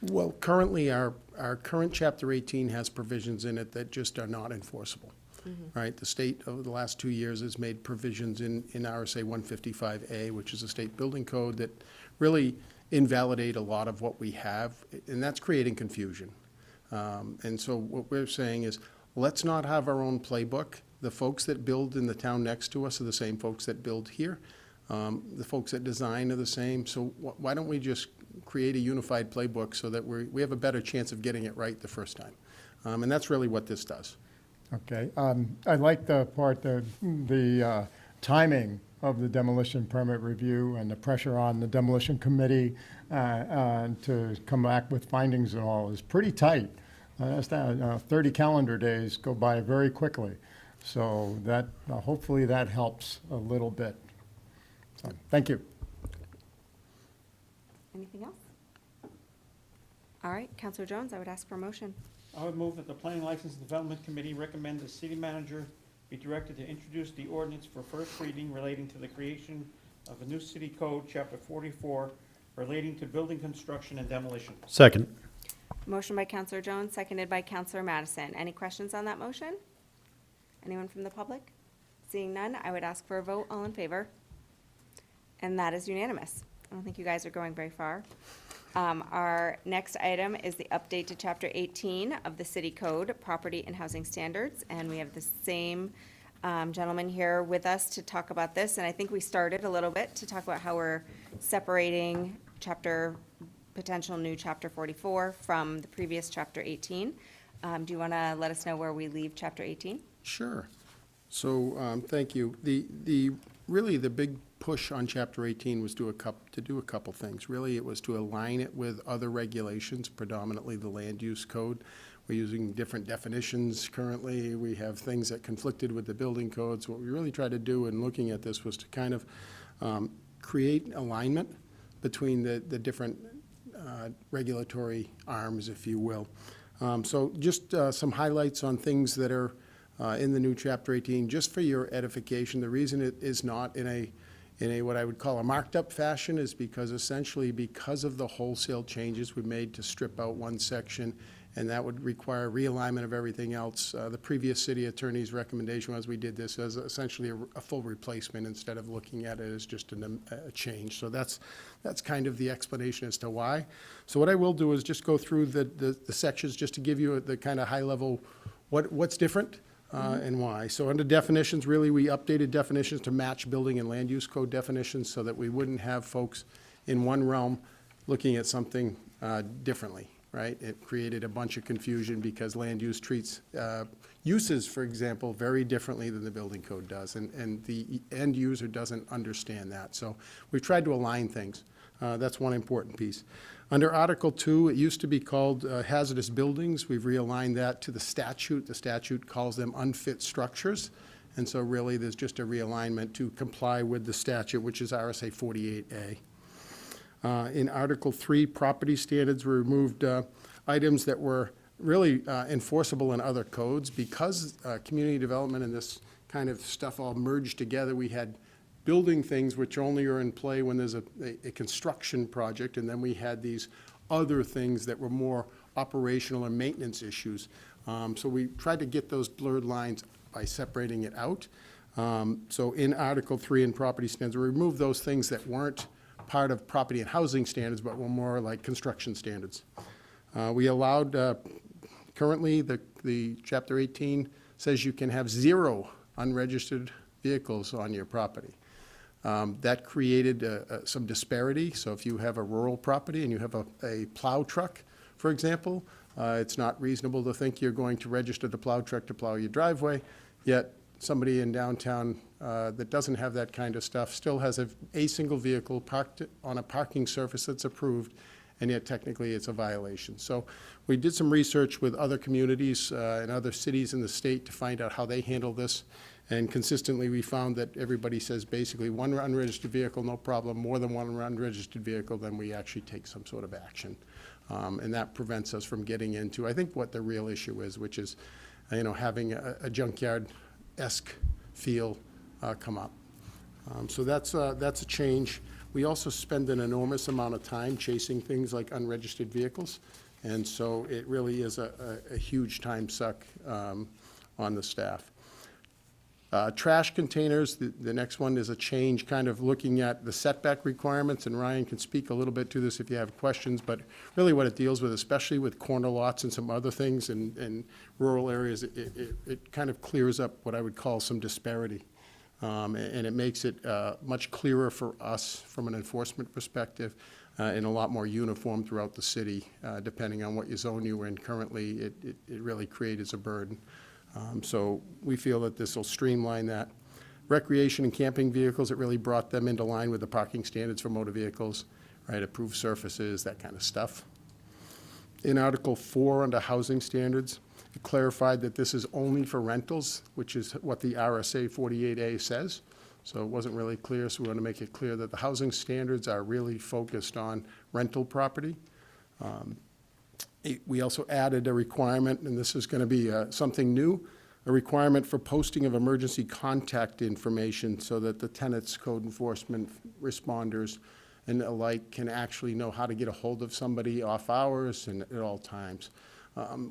Well, currently, our current Chapter 18 has provisions in it that just are not enforceable, right? The state over the last 2 years has made provisions in RSA 155A, which is a state building code that really invalidate a lot of what we have, and that's creating confusion. And so what we're saying is, let's not have our own playbook. The folks that build in the town next to us are the same folks that build here. The folks that design are the same. So why don't we just create a unified playbook so that we have a better chance of getting it right the first time? And that's really what this does. Okay, I like the part, the timing of the demolition permit review and the pressure on the demolition committee to come back with findings and all is pretty tight. That's 30 calendar days go by very quickly. So that, hopefully that helps a little bit. So, thank you. Anything else? All right, Counselor Jones, I would ask for a motion. I would move that the Planning License and Development Committee recommend the city manager be directed to introduce the ordinance for first reading relating to the creation of a new city code, chapter 44, relating to building construction and demolition. Second. Motion by Counselor Jones, seconded by Counselor Madison. Any questions on that motion? Anyone from the public? Seeing none, I would ask for a vote. All in favor? And that is unanimous. I don't think you guys are going very far. Our next item is the update to Chapter 18 of the City Code, Property and Housing Standards, and we have the same gentleman here with us to talk about this, and I think we started a little bit to talk about how we're separating potential new Chapter 44 from the previous Chapter 18. Do you want to let us know where we leave Chapter 18? Sure. So, thank you. Really, the big push on Chapter 18 was to do a couple things. Really, it was to align it with other regulations, predominantly the land use code. We're using different definitions currently. We have things that conflicted with the building codes. What we really tried to do in looking at this was to kind of create alignment between the different regulatory arms, if you will. So just some highlights on things that are in the new Chapter 18, just for your edification. The reason it is not in a what I would call a marked up fashion is because essentially because of the wholesale changes we made to strip out one section, and that would require realignment of everything else. The previous city attorney's recommendation was we did this as essentially a full replacement instead of looking at it as just a change. So that's kind of the explanation as to why. So what I will do is just go through the sections just to give you the kind of high level what's different. And why. So under definitions, really, we updated definitions to match building and land use code definitions so that we wouldn't have folks in one realm looking at something differently, right? It created a bunch of confusion because land use treats uses, for example, very differently than the building code does, and the end user doesn't understand that. So we've tried to align things. That's one important piece. Under Article 2, it used to be called hazardous buildings. We've realigned that to the statute. The statute calls them unfit structures. And so really, there's just a realignment to comply with the statute, which is RSA 48A. In Article 3, property standards, we removed items that were really enforceable in other codes. Because community development and this kind of stuff all merged together, we had building things which only are in play when there's a construction project, and then we had these other things that were more operational and maintenance issues. So we tried to get those blurred lines by separating it out. So in Article 3 in property standards, we removed those things that weren't part of property and housing standards, but were more like construction standards. We allowed, currently, the Chapter 18 says you can have 0 unregistered vehicles on your property. That created some disparity. So if you have a rural property and you have a plow truck, for example, it's not reasonable to think you're going to register the plow truck to plow your driveway, yet somebody in downtown that doesn't have that kind of stuff still has a single vehicle parked on a parking surface that's approved, and yet technically it's a violation. So we did some research with other communities and other cities in the state to find out how they handle this. And consistently, we found that everybody says basically one unregistered vehicle, no problem. More than one unregistered vehicle, then we actually take some sort of action. And that prevents us from getting into, I think, what the real issue is, which is, having a junkyard-esque feel come up. So that's a change. We also spend an enormous amount of time chasing things like unregistered vehicles. And so it really is a huge time suck on the staff. Trash containers, the next one is a change, kind of looking at the setback requirements, and Ryan can speak a little bit to this if you have questions, but really what it deals with, especially with corner lots and some other things in rural areas, it kind of clears up what I would call some disparity. And it makes it much clearer for us from an enforcement perspective and a lot more uniform throughout the city, depending on what zone you're in. Currently, it really creates a burden. So we feel that this will streamline that. Recreation and camping vehicles, it really brought them into line with the parking standards for motor vehicles, right, approved surfaces, that kind of stuff. In Article 4, under housing standards, it clarified that this is only for rentals, which is what the RSA 48A says. So it wasn't really clear, so we want to make it clear that the housing standards are really focused on rental property. We also added a requirement, and this is going to be something new, a requirement for posting of emergency contact information so that the tenants, code enforcement responders, and the like can actually know how to get a hold of somebody off hours and at all times.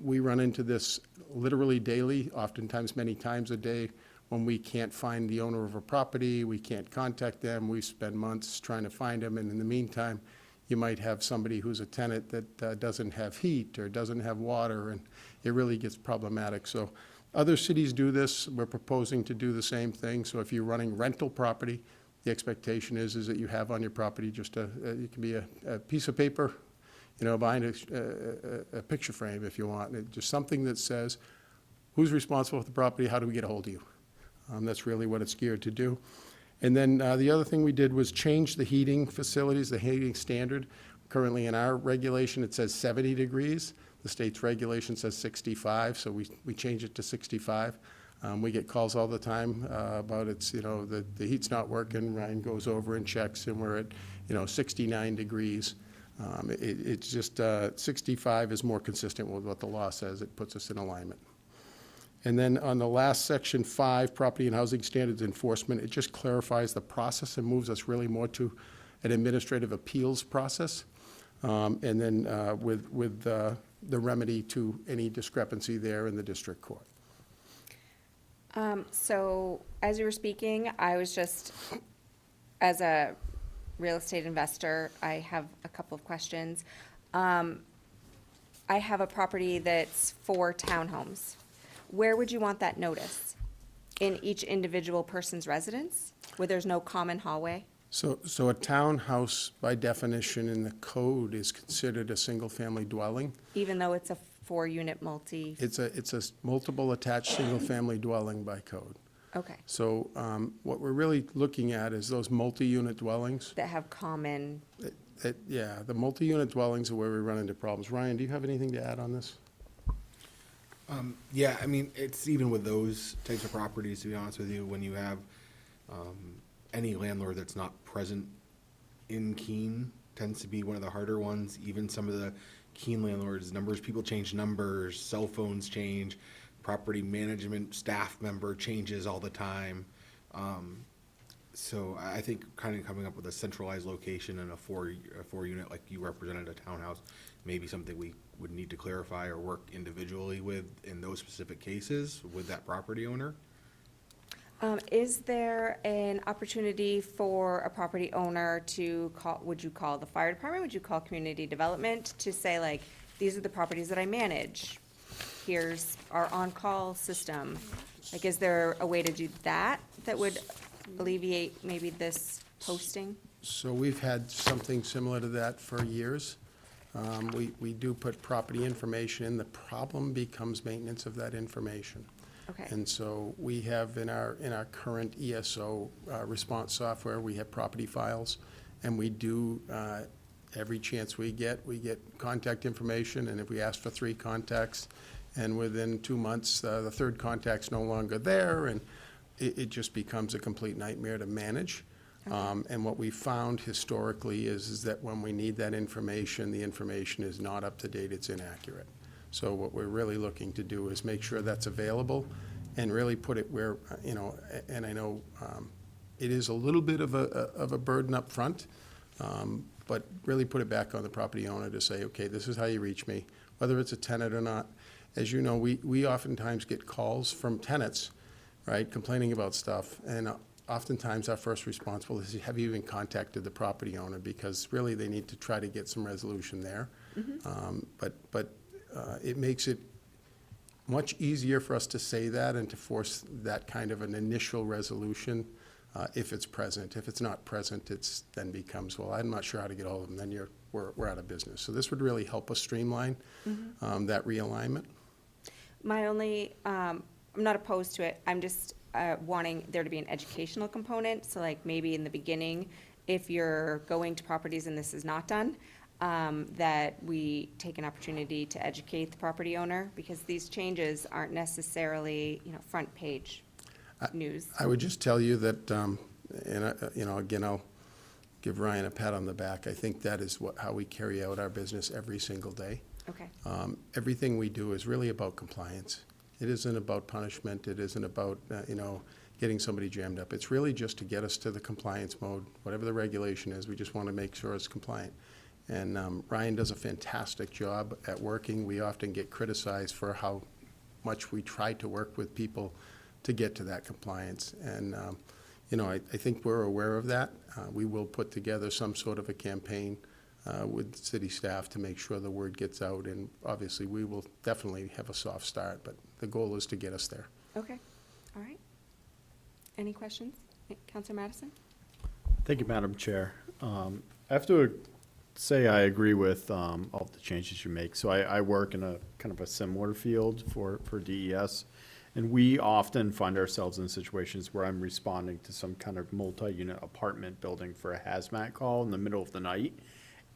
We run into this literally daily, oftentimes many times a day, when we can't find the owner of a property, we can't contact them, we spend months trying to find them, and in the meantime, you might have somebody who's a tenant that doesn't have heat or doesn't have water, and it really gets problematic. So other cities do this. We're proposing to do the same thing. So if you're running rental property, the expectation is that you have on your property just it can be a piece of paper, behind a picture frame if you want. Just something that says, who's responsible for the property, how do we get a hold of you? That's really what it's geared to do. And then the other thing we did was change the heating facilities, the heating standard. Currently in our regulation, it says 70 degrees. The state's regulation says 65, so we changed it to 65. We get calls all the time about the heat's not working. Ryan goes over and checks, and we're at 69 degrees. It's just 65 is more consistent with what the law says. It puts us in alignment. And then on the last section 5, property and housing standards enforcement, it just clarifies the process and moves us really more to an administrative appeals process. And then with the remedy to any discrepancy there in the district court. So as you were speaking, I was just, as a real estate investor, I have a couple of questions. I have a property that's 4 townhomes. Where would you want that notice? In each individual person's residence, where there's no common hallway? So a townhouse, by definition in the code, is considered a single-family dwelling. Even though it's a 4-unit multi? It's a multiple attached single-family dwelling by code. Okay. So what we're really looking at is those multi-unit dwellings. That have common, Yeah, the multi-unit dwellings are where we run into problems. Ryan, do you have anything to add on this? Yeah, I mean, it's even with those types of properties, to be honest with you, when you have any landlord that's not present in Keene tends to be one of the harder ones. Even some of the Keene landlords, people change numbers, cell phones change, property management staff member changes all the time. So I think kind of coming up with a centralized location and a four unit like you represented, a townhouse, maybe something we would need to clarify or work individually with in those specific cases with that property owner. is there an opportunity for a property owner to call, would you call the fire department, would you call community development to say like, these are the properties that I manage. Here's our on-call system. Like, is there a way to do that that would alleviate maybe this posting? So we've had something similar to that for years. We do put property information in. The problem becomes maintenance of that information. Okay. And so we have in our current ESO response software, we have property files, and we do, every chance we get contact information, and if we ask for 3 contacts, and within 2 months, the third contact's no longer there, and it just becomes a complete nightmare to manage. And what we found historically is that when we need that information, the information is not up to date, it's inaccurate. So what we're really looking to do is make sure that's available and really put it where, and I know it is a little bit of a burden up front, but really put it back on the property owner to say, okay, this is how you reach me, whether it's a tenant or not. As you know, we oftentimes get calls from tenants, right, complaining about stuff, and oftentimes our first response is, have you even contacted the property owner? Because really they need to try to get some resolution there. But it makes it much easier for us to say that and to force that kind of an initial resolution if it's present. If it's not present, it's then becomes, well, I'm not sure how to get hold of them, then we're out of business. So this would really help us streamline that realignment. My only, I'm not opposed to it, I'm just wanting there to be an educational component, so like maybe in the beginning, if you're going to properties and this is not done, that we take an opportunity to educate the property owner, because these changes aren't necessarily, front page news. I would just tell you that, again, I'll give Ryan a pat on the back. I think that is how we carry out our business every single day. Okay. Everything we do is really about compliance. It isn't about punishment. It isn't about, getting somebody jammed up. It's really just to get us to the compliance mode, whatever the regulation is. We just want to make sure it's compliant. And Ryan does a fantastic job at working. We often get criticized for how much we try to work with people to get to that compliance. And, I think we're aware of that. We will put together some sort of a campaign with city staff to make sure the word gets out. And obviously, we will definitely have a soft start, but the goal is to get us there. Okay, all right. Any questions? Counselor Madison? Thank you, Madam Chair. I have to say I agree with all the changes you make. So I work in a kind of a similar field for DES, and we often find ourselves in situations where I'm responding to some kind of multi-unit apartment building for a hazmat call in the middle of the night,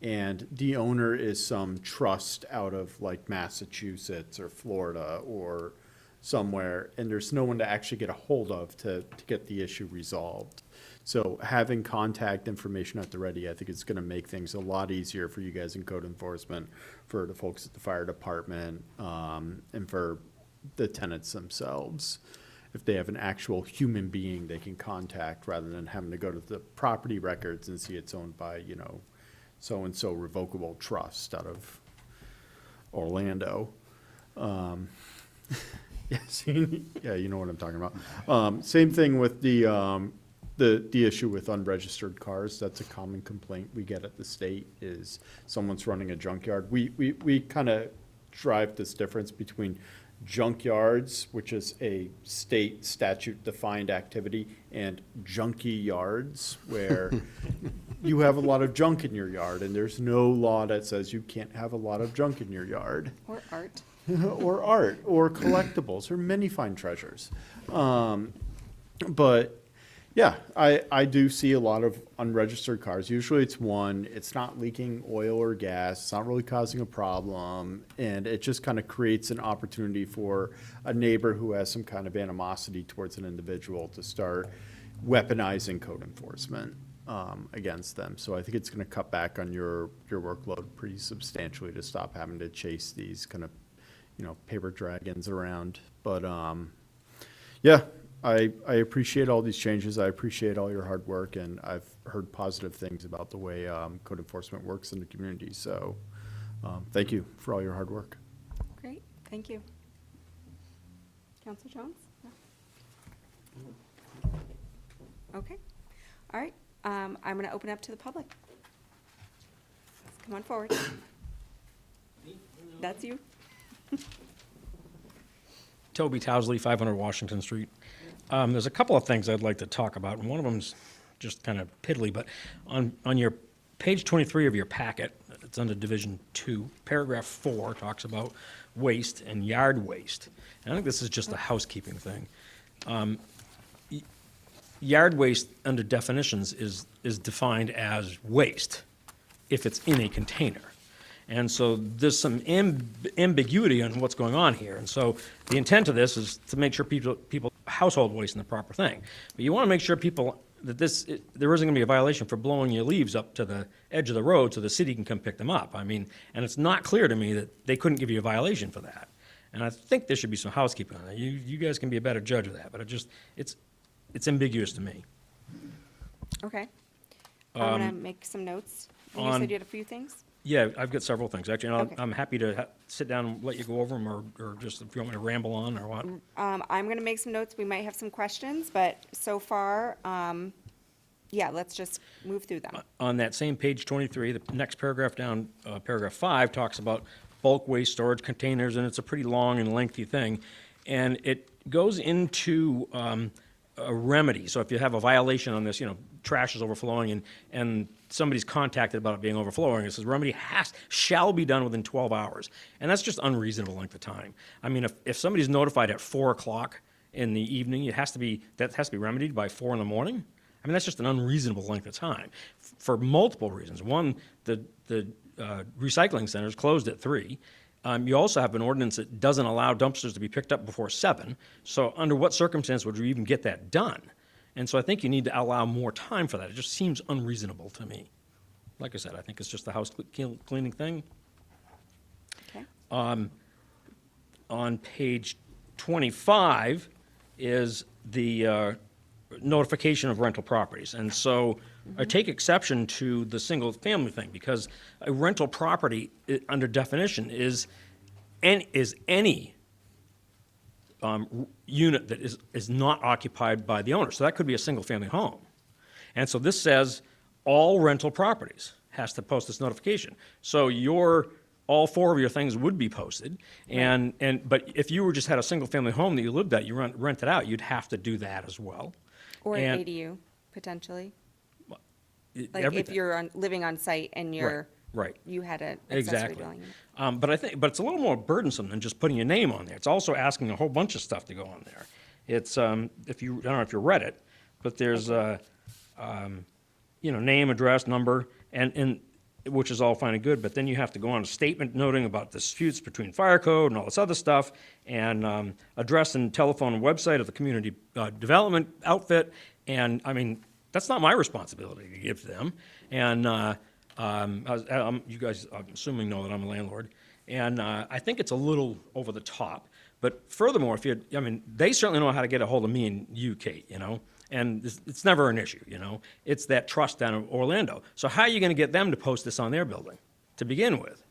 and the owner is some trust out of like Massachusetts or Florida or somewhere, and there's no one to actually get a hold of to get the issue resolved. So having contact information at the ready, I think it's gonna make things a lot easier for you guys in code enforcement, for the folks at the fire department, and for the tenants themselves. If they have an actual human being they can contact, rather than having to go to the property records and see it's owned by, so-and-so revocable trust out of Orlando. Yes, yeah, you know what I'm talking about. Same thing with the issue with unregistered cars. That's a common complaint we get at the state, is someone's running a junkyard. We kind of drive this difference between junkyards, which is a state statute-defined activity, and junky yards, where you have a lot of junk in your yard, and there's no law that says you can't have a lot of junk in your yard. Or art? Or art, or collectibles, or many fine treasures. But, yeah, I do see a lot of unregistered cars. Usually it's one, it's not leaking oil or gas, it's not really causing a problem, and it just kind of creates an opportunity for a neighbor who has some kind of animosity towards an individual to start weaponizing code enforcement against them. So I think it's going to cut back on your workload pretty substantially to stop having to chase these kind of paper dragons around. But, yeah, I appreciate all these changes. I appreciate all your hard work, and I've heard positive things about the way code enforcement works in the community. So thank you for all your hard work. Great, thank you. Counselor Jones? No? Okay, all right. I'm going to open up to the public. Come on forward. That's you? Toby Towsley, 500 Washington Street. There's a couple of things I'd like to talk about, and one of them's just kind of piddly, but on your page 23 of your packet, it's under Division 2, paragraph 4 talks about waste and yard waste. And I think this is just a housekeeping thing. Yard waste, under definitions, is defined as waste if it's in a container. And so there's some ambiguity on what's going on here. And so the intent of this is to make sure people household waste in the proper thing. But you want to make sure people that there isn't going to be a violation for blowing your leaves up to the edge of the road so the city can come pick them up. I mean, and it's not clear to me that they couldn't give you a violation for that. And I think there should be some housekeeping on that. You guys can be a better judge of that, but it's ambiguous to me. Okay. I'm gonna make some notes. And you on- said you had a few things? Yeah, I've got several things, actually, and Okay. I'm happy to sit down and let you go over them, or just if you want me to ramble on, or what. I'm gonna make some notes. We might have some questions, but so far, yeah, let's just move through them. On that same page 23, the next paragraph down, paragraph 5, talks about bulk waste storage containers, and it's a pretty long and lengthy thing. And it goes into a remedy. So if you have a violation on this, trash is overflowing, and somebody's contacted about it being overflowing, it says remedy shall be done within 12 hours. And that's just unreasonable length of time. I mean, if somebody's notified at 4 o'clock in the evening, that has to be remedied by 4 in the morning. I mean, that's just an unreasonable length of time for multiple reasons. One, the recycling center is closed at 3. You also have an ordinance that doesn't allow dumpsters to be picked up before 7. So under what circumstance would you even get that done? And so I think you need to allow more time for that. It just seems unreasonable to me. Like I said, I think it's just a house cleaning thing. Okay. On page 25 is the notification of rental properties. And so I take exception to the single-family thing, because a rental property, under definition, is any unit that is not occupied by the owner. So that could be a single-family home. And so this says all rental properties has to post this notification. So all 4 of your things would be posted. But if you just had a single-family home that you lived at, you rent it out, you'd have to do that as well. Or an And- ADU, potentially. Like if Everything. you're living on site and Right. you had an accessory Exactly. dwelling unit. But it's a little more burdensome than just putting your name on there. It's also asking a whole bunch of stuff to go on there. It's, I don't know if you read it, but there's, name, address, number, and which is all fine and good, but then you have to go on a statement noting about disputes between fire code and all this other stuff, and address and telephone and website of the community development outfit, and, I mean, that's not my responsibility to give to them. And you guys, I'm assuming, know that I'm a landlord, and I think it's a little over the top. But furthermore, they certainly know how to get a hold of me and you, Kate, and it's never an issue, It's that trust down in Orlando. So how are you going to get them to post this on their building to begin with?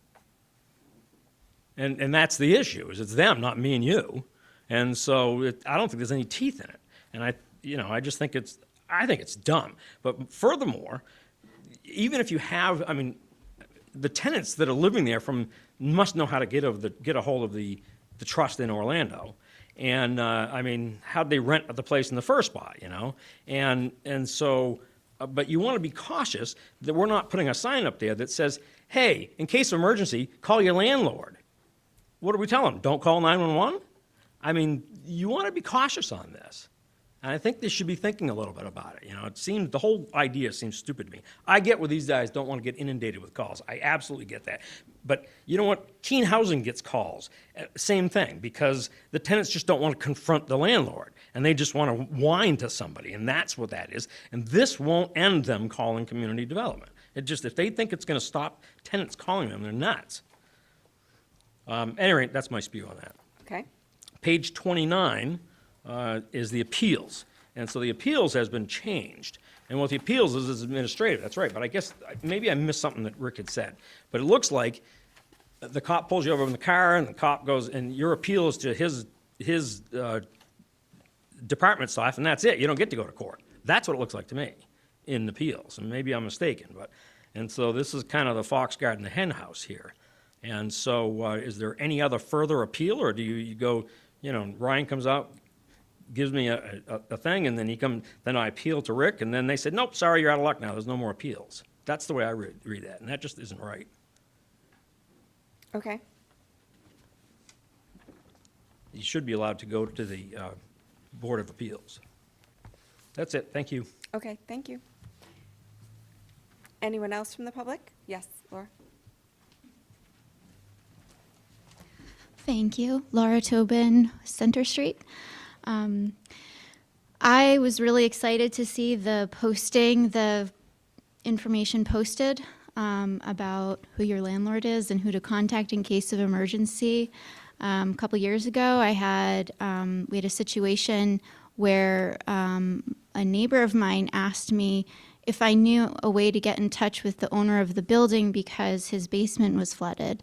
And that's the issue, is it's them, not me and you. And so I don't think there's any teeth in it. And I just think I think it's dumb. But furthermore, even if you have, the tenants that are living there must know how to get a hold of the trust in Orlando. And, how'd they rent the place in the first spot, And so, but you want to be cautious that we're not putting a sign up there that says, hey, in case of emergency, call your landlord. What do we tell them? Don't call 911? You want to be cautious on this. And I think they should be thinking a little bit about it. The whole idea seems stupid to me. I get where these guys don't want to get inundated with calls. I absolutely get that. But you know what? Keene Housing gets calls. Same thing, because the tenants just don't want to confront the landlord, and they just want to whine to somebody, and that's what that is. And this won't end them calling community development. If they think it's going to stop tenants calling them, they're nuts. Anyway, that's my spew on that. Okay. Page 29 is the appeals. And so the appeals has been changed. And what the appeals is administrative, that's right. But I guess maybe I missed something that Rick had said. But it looks like the cop pulls you over in the car, and the cop goes, and your appeal is to his department staff, and that's it. You don't get to go to court. That's what it looks like to me in the appeals. And maybe I'm mistaken. And so this is kind of the fox guard and the hen house here. And so, is there any other further appeal, or do you go, Ryan comes out, gives me a thing, and then I appeal to Rick, and then they said, nope, sorry, you're out of luck now, there's no more appeals. That's the way I read that, and that just isn't right. Okay. You should be allowed to go to the Board of Appeals. That's it, thank you. Okay, thank you. Anyone else from the public? Yes, Laura? Thank you. Laura Tobin, Center Street. I was really excited to see the information posted about who your landlord is and who to contact in case of emergency. A couple years ago, we had a situation where a neighbor of mine asked me if I knew a way to get in touch with the owner of the building because his basement was flooded.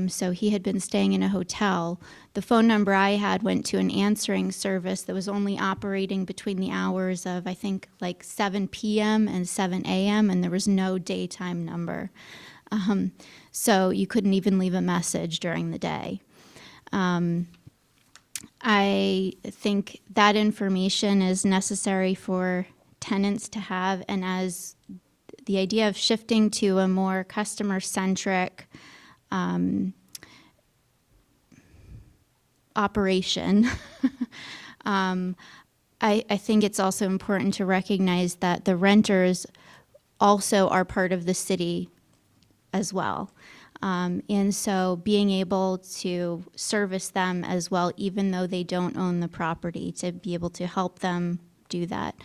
So he had been staying in a hotel. The phone number I had went to an answering service that was only operating between the hours of, I think, like 7 p.m. and 7 a.m., and there was no daytime number. So you couldn't even leave a message during the day. I think that information is necessary for tenants to have, and as the idea of shifting to a more customer-centric operation, I think it's also important to recognize that the renters also are part of the city as well. And so being able to service them as well, even though they don't own the property, to be able to help them do that.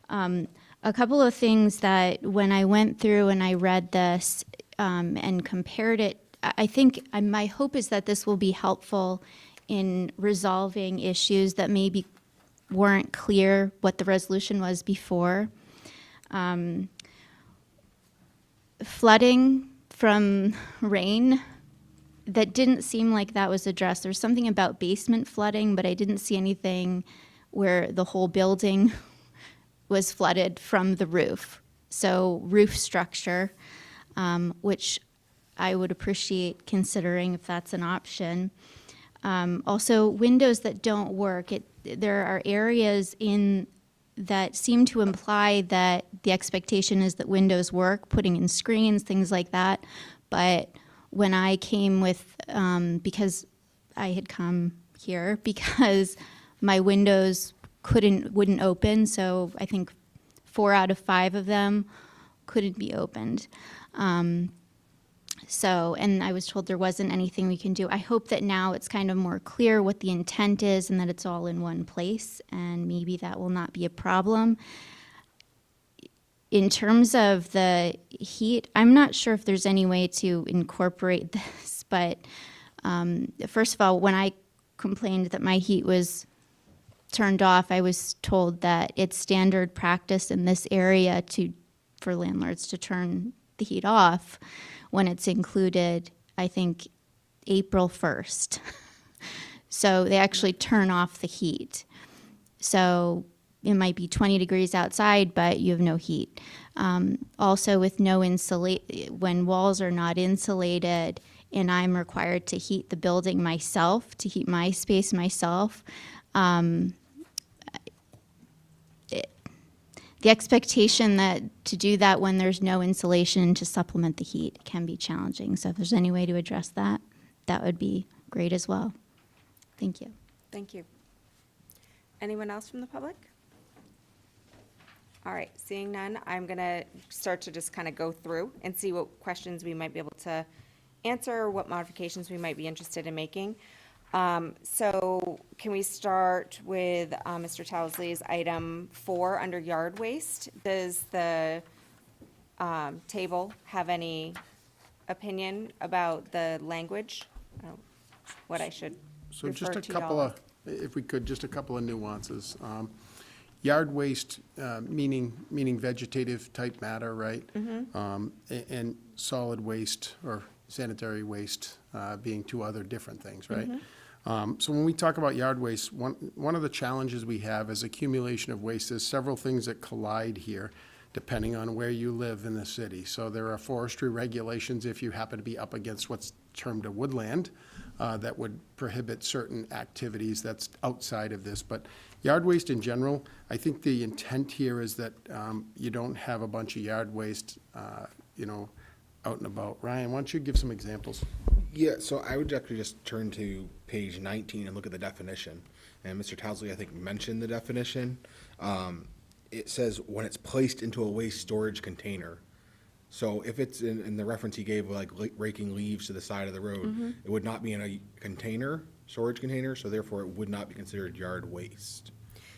A couple of things that when I went through and I read this and compared it, I think my hope is that this will be helpful in resolving issues that maybe weren't clear what the resolution was before. Flooding from rain, that didn't seem like that was addressed. There's something about basement flooding, but I didn't see anything where the whole building was flooded from the roof. So roof structure, which I would appreciate considering if that's an option. Also, windows that don't work. There are areas that seem to imply that the expectation is that windows work, putting in screens, things like that. But when I came because I had come here because my windows wouldn't open, so I think 4 out of 5 of them couldn't be opened. And I was told there wasn't anything we can do. I hope that now it's kind of more clear what the intent is and that it's all in one place, and maybe that will not be a problem. In terms of the heat, I'm not sure if there's any way to incorporate this, but first of all, when I complained that my heat was turned off, I was told that it's standard practice in this area for landlords to turn the heat off when it's included, I think, April 1st. So they actually turn off the heat. So it might be 20 degrees outside, but you have no heat. Also with when walls are not insulated and I'm required to heat the building myself, to heat my space myself, the expectation that to do that when there's no insulation to supplement the heat can be challenging. So if there's any way to address that, that would be great as well. Thank you. Thank you. Anyone else from the public? All right, seeing none, I'm going to start to just kind of go through and see what questions we might be able to answer, or what modifications we might be interested in making. So can we start with Mr. Towsley's item 4 under yard waste? Does the table have any opinion about the language? What I should So refer just a to couple y'all? of, if we could, just a couple of nuances. Yard waste, meaning vegetative type matter, right? And solid waste or sanitary waste being 2 other different things, right? So when we talk about yard waste, one of the challenges we have is accumulation of waste. There's several things that collide here depending on where you live in the city. So there are forestry regulations if you happen to be up against what's termed a woodland, that would prohibit certain activities that's outside of this. But yard waste in general, I think the intent here is that you don't have a bunch of yard waste, out and about. Ryan, why don't you give some examples? Yeah, so I would actually just turn to page 19 and look at the definition. And Mr. Tousley, I think, mentioned the definition. It says when it's placed into a waste storage container. So if it's in the reference he gave, like raking leaves to the side of the road, it would not be in a container, storage container, so therefore it would not be considered yard waste.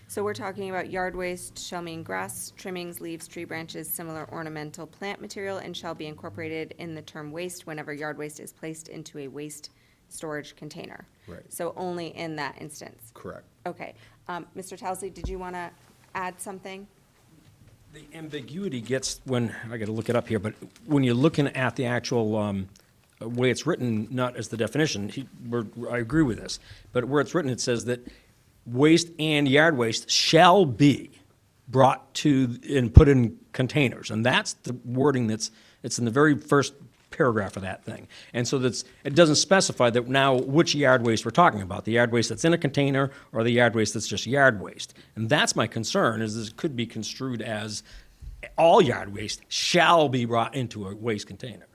So we're talking about yard waste shall mean grass, trimmings, leaves, tree branches, similar ornamental plant material, and shall be incorporated in the term waste whenever yard waste is placed into a waste storage container. Right. So only in that instance. Correct. Okay. Mr. Tousley, did you want to add something? The ambiguity gets, when, I gotta look it up here, but when you're looking at the actual way it's written, not as the definition, I agree with this, but where it's written, it says that waste and yard waste shall be brought to and put in containers. And that's the wording it's in the very first paragraph of that thing. And so it doesn't specify that now which yard waste we're talking about, the yard waste that's in a container or the yard waste that's just yard waste. And that's my concern, is this could be construed as all yard waste shall be brought into a waste container.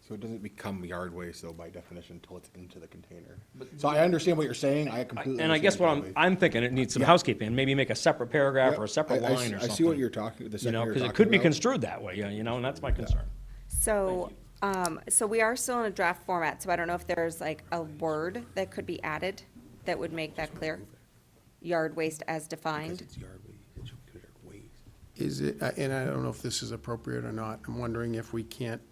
So it doesn't become yard waste, though, by definition, until it's into the container. So I understand what you're saying, I completely And I guess understand what totally. I'm thinking, it needs some Yeah. housekeeping, maybe make a separate paragraph or a separate I- I line see- or I something. see what you're talking, the You second know, you're because it talking could be about. construed that way, you know, and that's my concern. So, so we are still in a draft format, so I don't know if there's like a word that could be added that would make that clear. Yard waste as defined. It's yard waste, it's considered waste. Is it, and I don't know if this is appropriate or not, I'm wondering if we can't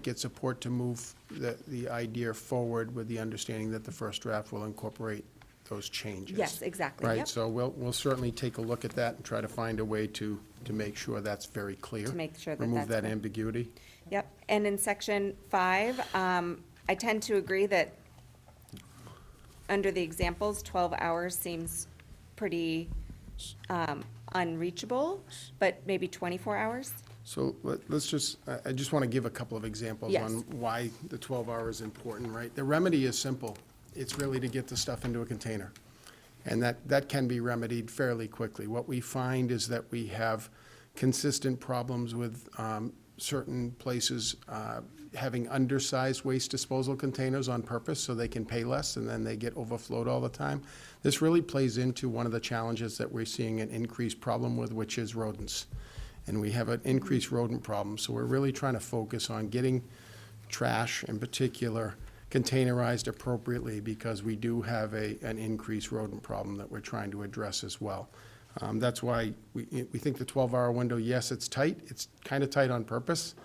get support to move the idea forward with the understanding that the first draft will incorporate those changes. Yes, exactly, Right, yep. so we'll certainly take a look at that and try to find a way to make sure that's very clear. To make sure that Remove that's that clear. ambiguity. Yep, and in section 5, I tend to agree that under the examples, 12 hours seems pretty unreachable, but maybe 24 hours? So let's just, I just want to give a couple of examples Yes. on why the 12-hour is important, right? The remedy is simple. It's really to get the stuff into a container. And that can be remedied fairly quickly. What we find is that we have consistent problems with certain places having undersized waste disposal containers on purpose so they can pay less and then they get overflowed all the time. This really plays into one of the challenges that we're seeing an increased problem with, which is rodents. And we have an increased rodent problem. So we're really trying to focus on getting trash in particular containerized appropriately because we do have an increased rodent problem that we're trying to address as well. That's why we think the 12-hour window, yes, it's tight. It's kind of tight on purpose.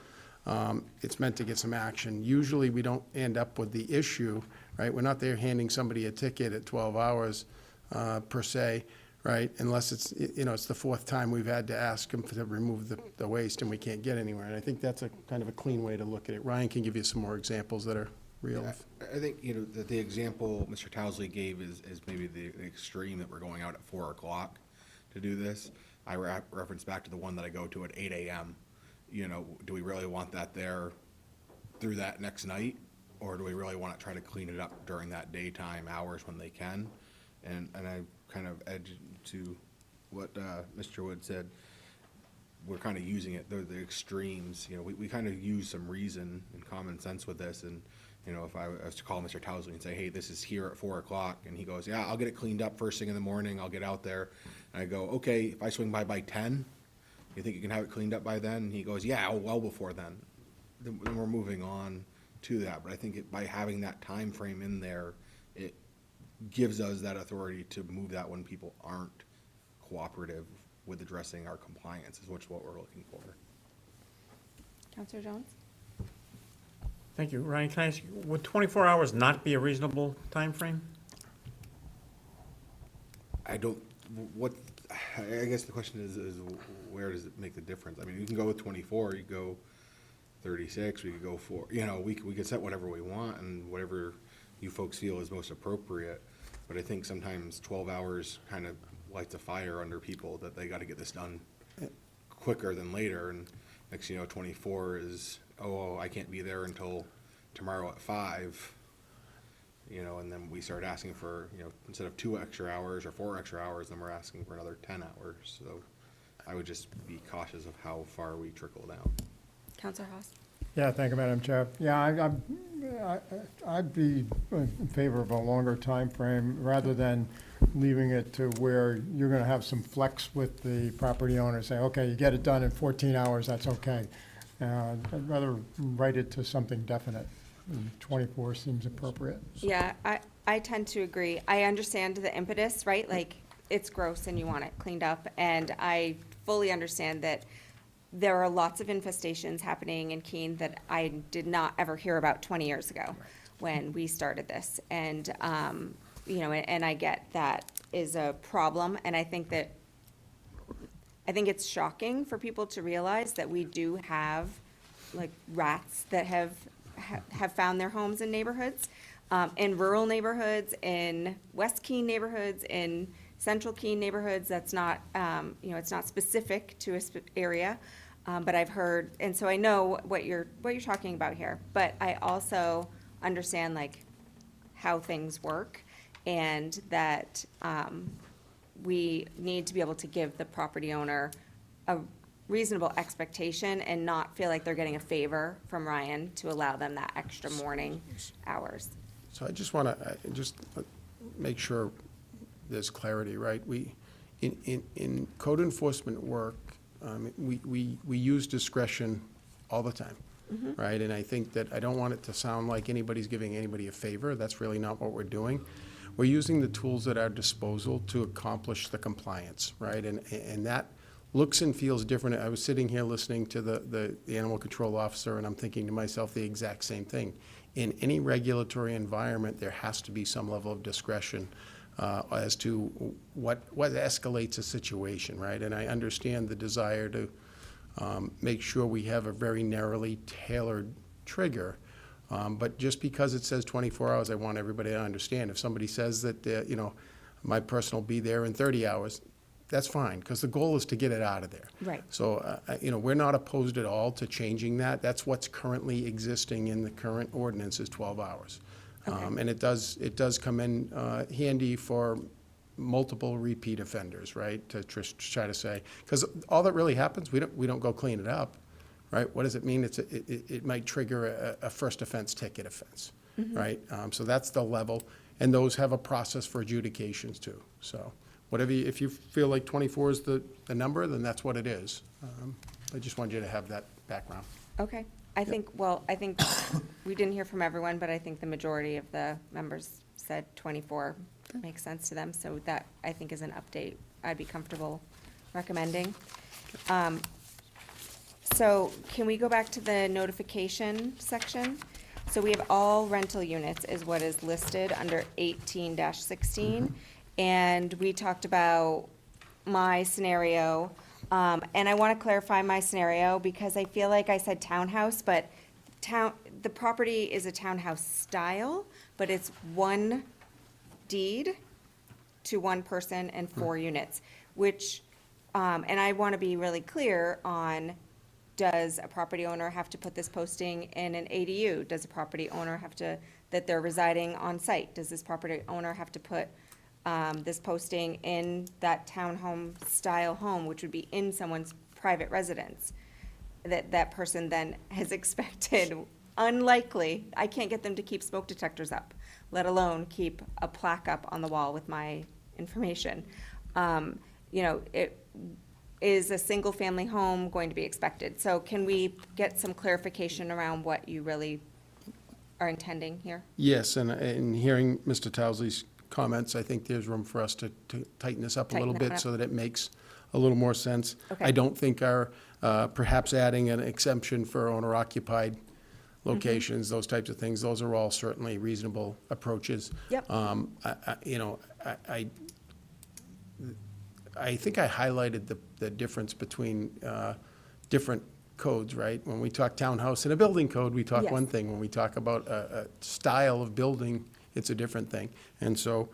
It's meant to get some action. Usually, we don't end up with the issue, right? We're not there handing somebody a ticket at 12 hours per se, right? Unless it's, it's the fourth time we've had to ask them to remove the waste and we can't get anywhere. And I think that's a kind of a clean way to look at it. Ryan can give you some more examples that are real. I think, that the example Mr. Tousley gave is maybe the extreme that we're going out at 4 o'clock to do this. I reference back to the one that I go to at 8 a.m. Do we really want that there through that next night? Or do we really want to try to clean it up during that daytime hours when they can? And I kind of edge to what Mr. Wood said. We're kind of using it, the extremes. We kind of use some reason and common sense with this. And, if I was to call Mr. Tousley and say, hey, this is here at 4 o'clock, and he goes, yeah, I'll get it cleaned up first thing in the morning. I'll get out there. And I go, okay, if I swing by 10, you think you can have it cleaned up by then? And he goes, yeah, well before then. Then we're moving on to that. But I think by having that time frame in there, it gives us that authority to move that when people aren't cooperative with addressing our compliance, is what we're looking for. Counselor Jones? Thank you. Ryan, can I ask you, would 24 hours not be a reasonable time frame? I guess the question is where does it make the difference? I mean, you can go with 24, you go 36, we could go 4, we could set whatever we want and whatever you folks feel is most appropriate. But I think sometimes 12 hours kind of lights a fire under people that they got to get this done quicker than later. And Next, you know, 24 is, oh, I can't be there until tomorrow at 5. You know, and then we start asking for, you know, instead of 2 extra hours or 4 extra hours, then we're asking for another 10 hours. So I would just be cautious of how far we trickle down. Counselor Haas? Yeah, thank you, Madam Chair. Yeah, I'd be in favor of a longer time frame rather than leaving it to where you're gonna have some flex with the property owner, say, okay, you get it done in 14 hours, that's okay. I'd rather write it to something definite. 24 seems appropriate. Yeah, I tend to agree. I understand the impetus, right? Like, it's gross and you want it cleaned up. And I fully understand that there are lots of infestations happening in Keene that I did not ever hear about 20 years ago when we started this. And, you know, and I get that is a problem. And I think it's shocking for people to realize that we do have, like, rats that have found their homes in neighborhoods, in rural neighborhoods, in West Keene neighborhoods, in Central Keene neighborhoods. That's not, you know, it's not specific to a area, but I've heard, and so I know what you're talking about here. But I also understand, like, how things work, and that we need to be able to give the property owner a reasonable expectation and not feel like they're getting a favor from Ryan to allow them that extra morning hours. So I just want to, just make sure there's clarity, right? In code enforcement work, we use discretion all the time, right? And I think that I don't want it to sound like anybody's giving anybody a favor. That's really not what we're doing. We're using the tools at our disposal to accomplish the compliance, right? And that looks and feels different. I was sitting here listening to the animal control officer, and I'm thinking to myself the exact same thing. In any regulatory environment, there has to be some level of discretion as to what escalates a situation, right? And I understand the desire to make sure we have a very narrowly tailored trigger. But just because it says 24 hours, I want everybody to understand. If somebody says that, you know, my person will be there in 30 hours, that's fine, because the goal is to get it out of there. Right. So, you know, we're not opposed at all to changing that. That's what's currently existing in the current ordinance is 12 hours. Okay. And it does come in handy for multiple repeat offenders, right? To try to say, because all that really happens, we don't go clean it up, right? What does it mean? It might trigger a first offense ticket offense, right? So that's the level, and those have a process for adjudications too. So whatever, if you feel like 24 is the number, then that's what it is. I just wanted you to have that background. Okay. I think we didn't hear from everyone, but I think the majority of the members said 24 makes sense to them. So that, I think, is an update I'd be comfortable recommending. So can we go back to the notification section? So we have all rental units is what is listed under 18-16. And we talked about my scenario. And I want to clarify my scenario because I feel like I said townhouse, but the property is a townhouse style, but it's one deed to one person and 4 units, which, and I want to be really clear on, does a property owner have to put this posting in an ADU? Does a property owner have to, that they're residing on site? Does this property owner have to put this posting in that townhome style home, which would be in someone's private residence? That person then has expected, unlikely, I can't get them to keep smoke detectors up, let alone keep a plaque up on the wall with my information. You know, is a single-family home going to be expected? So can we get some clarification around what you really are intending here? Yes, and hearing Mr. Towsley's comments, I think there's room for us to tighten this up a little Tighten that bit up. so that it makes a little more sense. Okay. I don't think our, perhaps adding an exemption for owner-occupied locations, those types of things, those are all certainly reasonable approaches. Yep. You know, I think I highlighted the difference between different codes, right? When we talk townhouse and a building code, we talk Yes. one thing. When we talk about a style of building, it's a different thing. And so,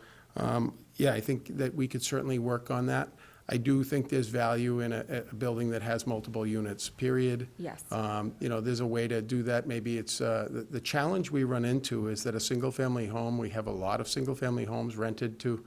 yeah, I think that we could certainly work on that. I do think there's value in a building that has multiple units, period. Yes. You know, there's a way to do that. Maybe it's, the challenge we run into is that a single-family home, we have a lot of single-family homes rented to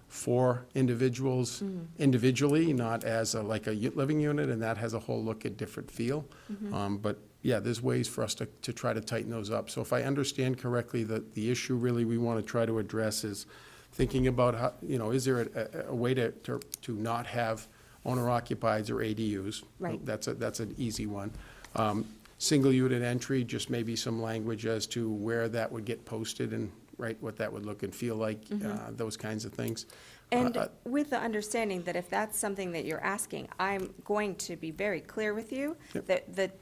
4 individuals individually, not as like a living unit, and that has a whole look at different feel. But yeah, there's ways for us to try to tighten those up. So if I understand correctly, the issue really we want to try to address is thinking about how, you know, is there a way to not have owner-occupieds or ADUs? Right. That's an easy one. Single unit entry, just maybe some language as to where that would get posted and, right, what that would look and feel like, those kinds of things. And with the understanding that if that's something that you're asking, I'm going to be very clear with you Yep. that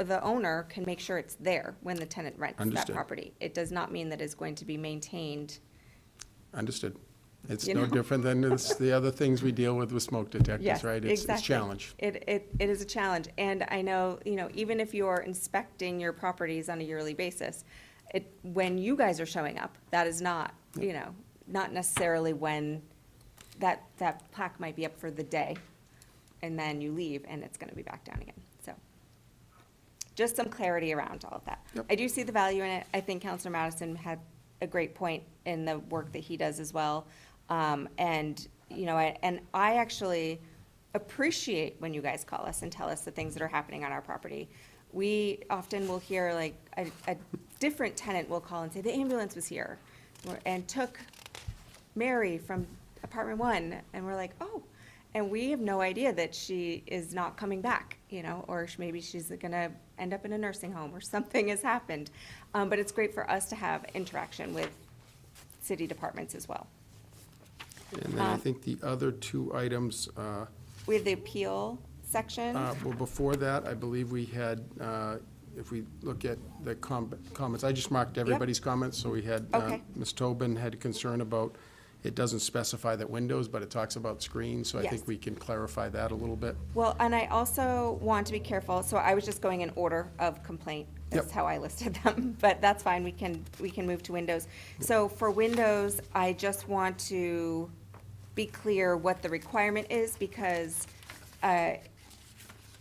the owner can make sure it's there when the tenant rents that Understood. property. It does not mean that it's going to be maintained. Understood. It's You no know? different than the other things we deal with smoke detectors, Yes, right? It's exactly. a challenge. It is a challenge, and I know, you know, even if you're inspecting your properties on a yearly basis, when you guys are showing up, that is not, you know, not necessarily when that plaque might be up for the day, and then you leave, and it's gonna be back down again, so. Just some clarity around all of that. Yep. I do see the value in it. I think Counselor Madison had a great point in the work that he does as well. And, you know, I actually appreciate when you guys call us and tell us the things that are happening on our property. We often will hear, like, a different tenant will call and say, the ambulance was here and took Mary from apartment 1, and we're like, oh, and we have no idea that she is not coming back, you know, or maybe she's gonna end up in a nursing home or something has happened. But it's great for us to have interaction with city departments as well. And then I think the other 2 items, We have the appeal section. well, before that, I believe we had, if we look at the comments, I just marked everybody's comments, so we had, Okay. Ms. Tobin had a concern about, it doesn't specify that windows, but it talks about screens, so I Yes. think we can clarify that a little bit. Well, and I also want to be careful, so I was just going in order of complaint. That's Yep. how I listed them, but that's fine, we can move to windows. So for windows, I just want to be clear what the requirement is, because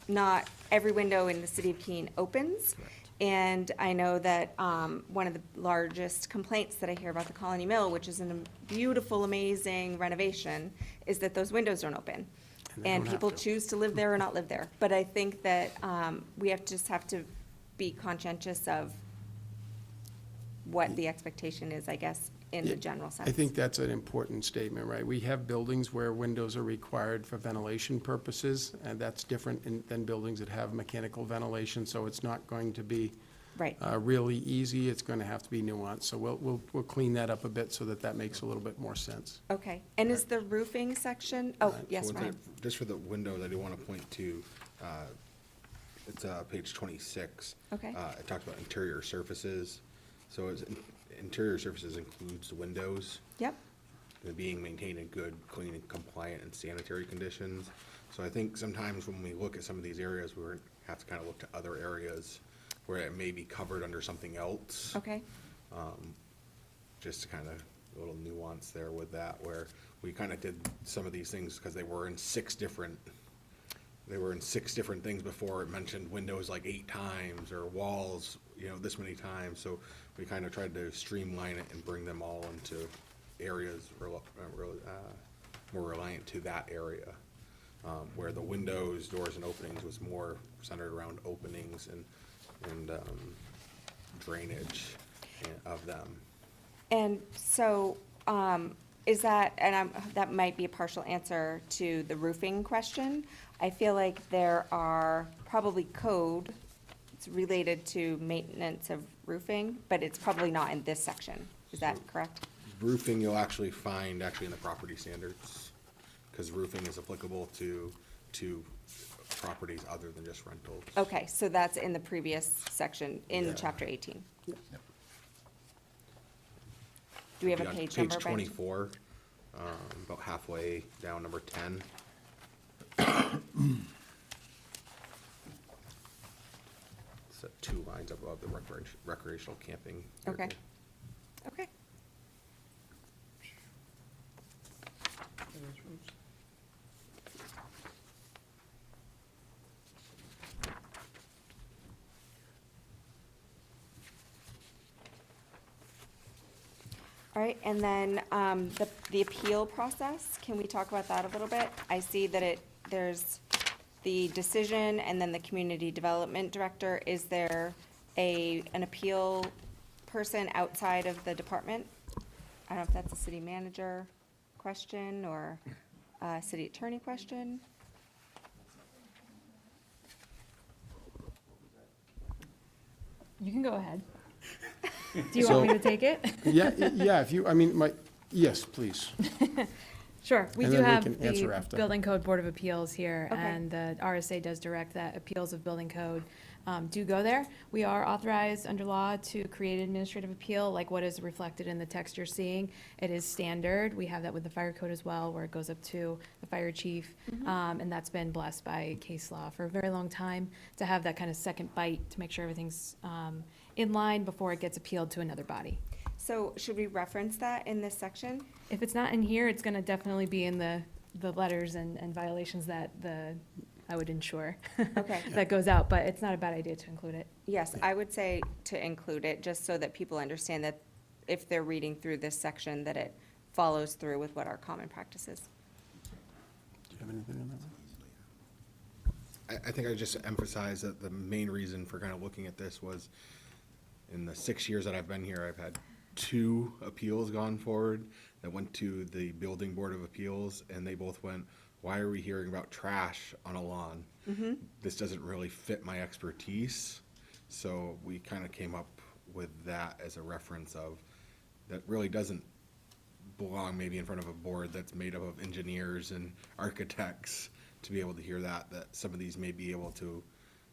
not every window in the city of Keene opens. And I know that one of the largest complaints that I hear about the Colony Mill, which is a beautiful, amazing renovation, is that those windows don't open. they And don't have people to. choose to live there or not live there. But I think that we have to be conscientious of what the expectation is, I guess, in the Yeah, general sense. I think that's an important statement, right? We have buildings where windows are required for ventilation purposes, and that's different than buildings that have mechanical ventilation, so it's not going to be Right. really easy. It's going to have to be nuanced. So we'll clean that up a bit so that makes a little bit more sense. Okay. And is the roofing section, oh, yes, So one Ryan. thing, just for the windows, I do want to point to, it's page 26. Okay. It talks about interior surfaces. So interior surfaces includes the windows. Yep. They're being maintained in good, clean, and compliant and sanitary conditions. So I think sometimes when we look at some of these areas, we have to kind of look to other areas where it may be covered under something else. Okay. Just to kind of, a little nuance there with that, where we kind of did some of these things because they were in 6 different things before. It mentioned windows like 8 times, or walls, you know, this many times. So we kind of tried to streamline it and bring them all into areas more reliant to that area, where the windows, doors, and openings was more centered around openings and drainage of them. And so, is that, and that might be a partial answer to the roofing question. I feel like there are probably code it's related to maintenance of roofing, but it's probably not in this section. Is that correct? Roofing you'll actually find in the property standards, because roofing is applicable to properties other than just rentals. Okay, so that's in the previous section, in Yeah. chapter 18. Do we have a Be on page number, Page Brent? 24, about halfway down, number 10. So 2 lines above the recreational camping. Okay. Okay. All right, and then the appeal process, can we talk about that a little bit? I see that there's the decision and then the community development director. Is there an appeal person outside of the department? I don't know if that's a city manager question or a city attorney question. You can go ahead. Do you want me to take it? Yeah, yeah, if you, I mean, yes, please. Sure, we And do then we have can answer the after. Building Code Board of Appeals here, Okay. and the RSA does direct that appeals of building code do go there. We are authorized under law to create administrative appeal, like what is reflected in the text you're seeing. It is standard. We have that with the fire code as well, where it goes up to the fire chief. And that's been blessed by case law for a very long time, to have that kind of second bite to make sure everything's in line before it gets appealed to another body. So should we reference that in this section? If it's not in here, it's gonna definitely be in the letters and violations that I would ensure. Okay. That goes out, but it's not a bad idea to include it. Yes, I would say to include it, just so that people understand that if they're reading through this section, that it follows through with what our common practice is. Do you have anything on that? I think I just emphasize that the main reason for kind of looking at this was, in the 6 years that I've been here, I've had 2 appeals gone forward that went to the Building Board of Appeals, and they both went, why are we hearing about trash on a lawn? This doesn't really fit my expertise. So we kind of came up with that as a reference of, that really doesn't belong maybe in front of a board that's made up of engineers and architects, to be able to hear that some of these may be able to,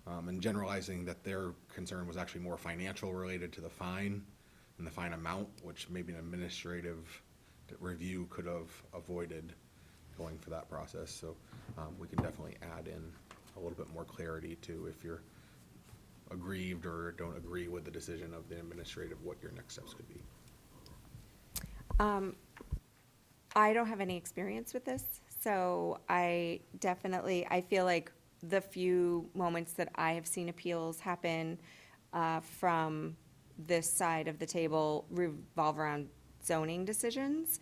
and generalizing that their concern was actually more financial related to the fine and the fine amount, which maybe an administrative review could have avoided going for that process. So we can definitely add in a little bit more clarity to, if you're aggrieved or don't agree with the decision of the administrative, what your next steps could be. I don't have any experience with this, so I feel like the few moments that I have seen appeals happen from this side of the table revolve around zoning decisions,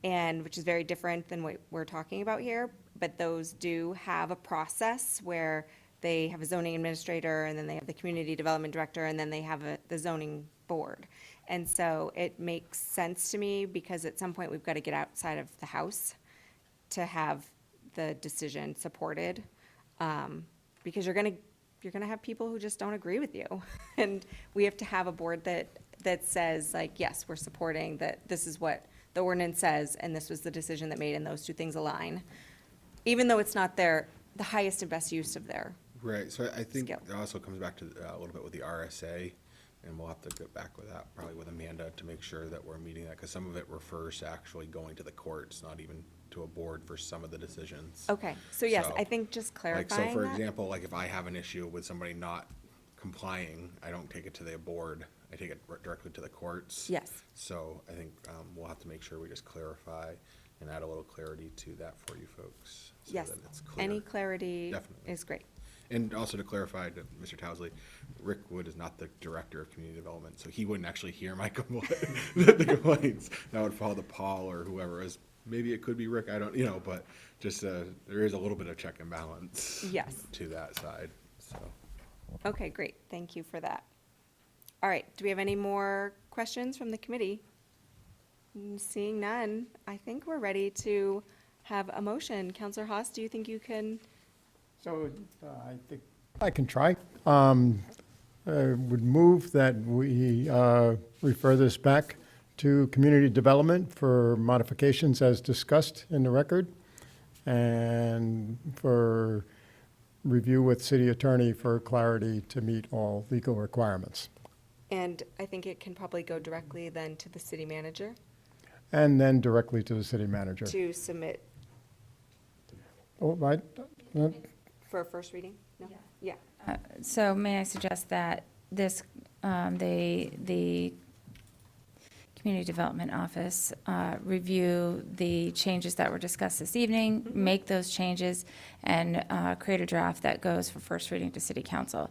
and which is very different than what we're talking about here. But those do have a process where they have a zoning administrator, and then they have the community development director, and then they have the zoning board. And so it makes sense to me, because at some point we've got to get outside of the house to have the decision supported. Because you're gonna have people who just don't agree with you. And we have to have a board that says, like, yes, we're supporting that, this is what the ordinance says, and this was the decision that made, and those two things align. Even though it's not the highest and best use of their Right, so I think skill. it also comes back to a little bit with the RSA, and we'll have to get back with that, probably with Amanda, to make sure that we're meeting that, because some of it refers to actually going to the courts, not even to a board for some of the decisions. Okay, so yes, So, I think just Like, so clarifying for that. example, like if I have an issue with somebody not complying, I don't take it to the board, I take it directly to the courts. Yes. So I think we'll have to make sure we just clarify and add a little clarity to that for you folks. So Yes, that it's clear. any clarity Definitely. is great. And also to clarify to Mr. Towsley, Rick Wood is not the director of community development, so he wouldn't actually hear my the complaints. That would fall to Paul or whoever is, maybe it could be Rick, I don't, but just, there is a little bit of check and balance. Yes. To that side, so. Okay, great, thank you for that. All right, do we have any more questions from the committee? Seeing none, I think we're ready to have a motion. Counselor Haas, do you think you can? So I think I can try. I would move that we refer this back to community development for modifications as discussed in the record, and for review with city attorney for clarity to meet all legal requirements. And I think it can probably go directly then to the city manager And then directly to the city manager. to submit Oh, right. for a first reading? No? Yeah. So may I suggest that this, the Community Development Office review the changes that were discussed this evening, make those changes, and create a draft that goes for first reading to City Council.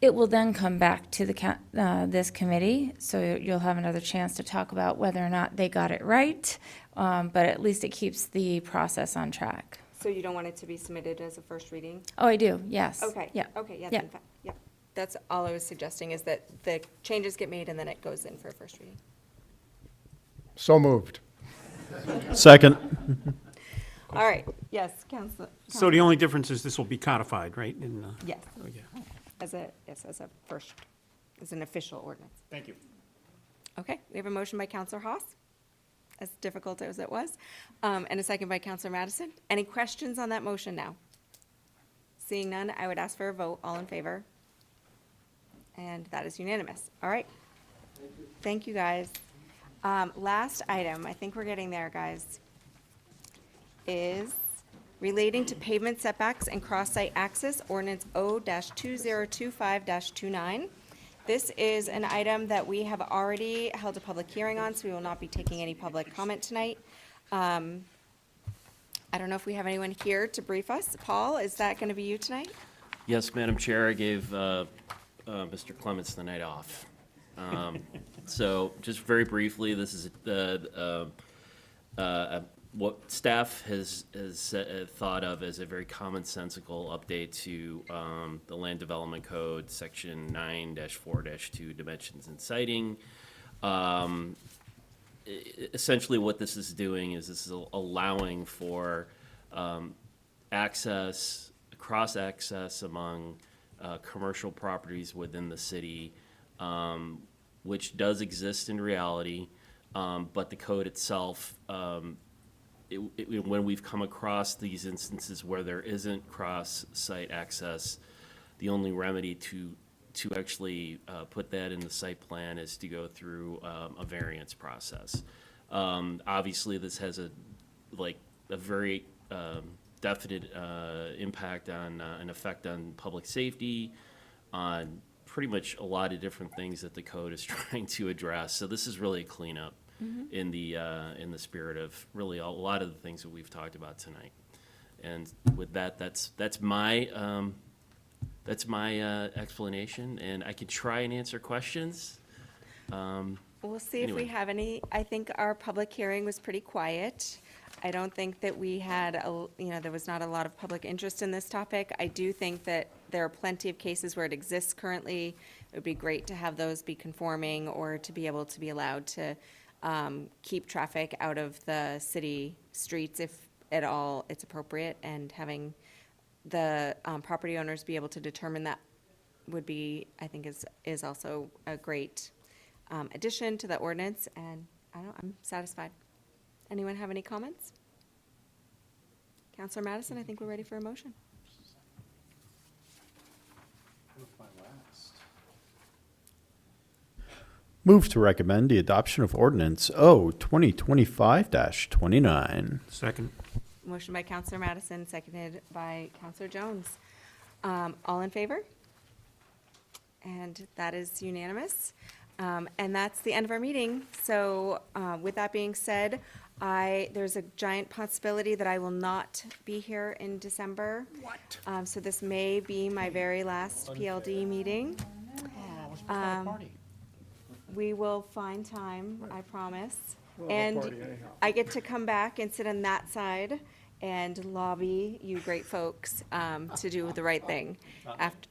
It will then come back to this committee, so you'll have another chance to talk about whether or not they got it right, but at least it keeps the process on track. So you don't want it to be submitted as a first reading? Oh, I do, yes. Okay. Yeah. Okay, yes, Yeah. in fact, yeah. That's all I was suggesting, is that the changes get made and then it goes in for a first reading. So moved. Second. All right, yes, Counselor. So the only difference is this will be codified, right? Yes, Okay. as a first, as an official ordinance. Thank you. Okay, we have a motion by Counselor Haas, as difficult as it was, and a second by Counselor Madison. Any questions on that motion now? Seeing none, I would ask for a vote. All in favor? And that is unanimous. All right. Thank you, guys. Last item, I think we're getting there, guys, is relating to pavement setbacks and cross-site access, ordinance O-2025-29. This is an item that we have already held a public hearing on, so we will not be taking any public comment tonight. I don't know if we have anyone here to brief us. Paul, is that going to be you tonight? Yes, Madam Chair, I gave Mr. Clements the night off. So just very briefly, this is what staff has thought of as a very commonsensical update to the Land Development Code, Section 9-4-2, Dimensions and Siting. Essentially what this is doing is this is allowing for access, cross-access among commercial properties within the city, which does exist in reality, but the code itself, when we've come across these instances where there isn't cross-site access, the only remedy to actually put that in the site plan is to go through a variance process. Obviously, this has a very definite impact on an effect on public safety, on pretty much a lot of different things that the code is trying to address. So this is really a cleanup in the spirit of really a lot of the things that we've talked about tonight. And with that, that's my explanation, and I could try and answer questions. We'll see if we Anyway. have any. I think our public hearing was pretty quiet. I don't think that we had, there was not a lot of public interest in this topic. I do think that there are plenty of cases where it exists currently. It would be great to have those be conforming or to be able to be allowed to keep traffic out of the city streets if at all it's appropriate, and having the property owners be able to determine that would be, I think, is also a great addition to the ordinance, and I'm satisfied. Anyone have any comments? Counselor Madison, I think we're ready for a motion. Move to recommend the adoption of ordinance O-2025-29. Second. Motion by Counselor Madison, seconded by Counselor Jones. All in favor? And that is unanimous. And that's the end of our meeting. So with that being said, there's a giant possibility that I will not be here in December. What? So this may be my very last PLD meeting. We will find time, I promise. And I get to come back and sit on that side and lobby you great folks to do the right thing after.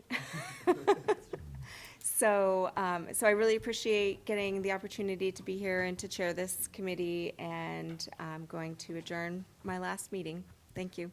So I really appreciate getting the opportunity to be here and to chair this committee, and I'm going to adjourn my last meeting. Thank you.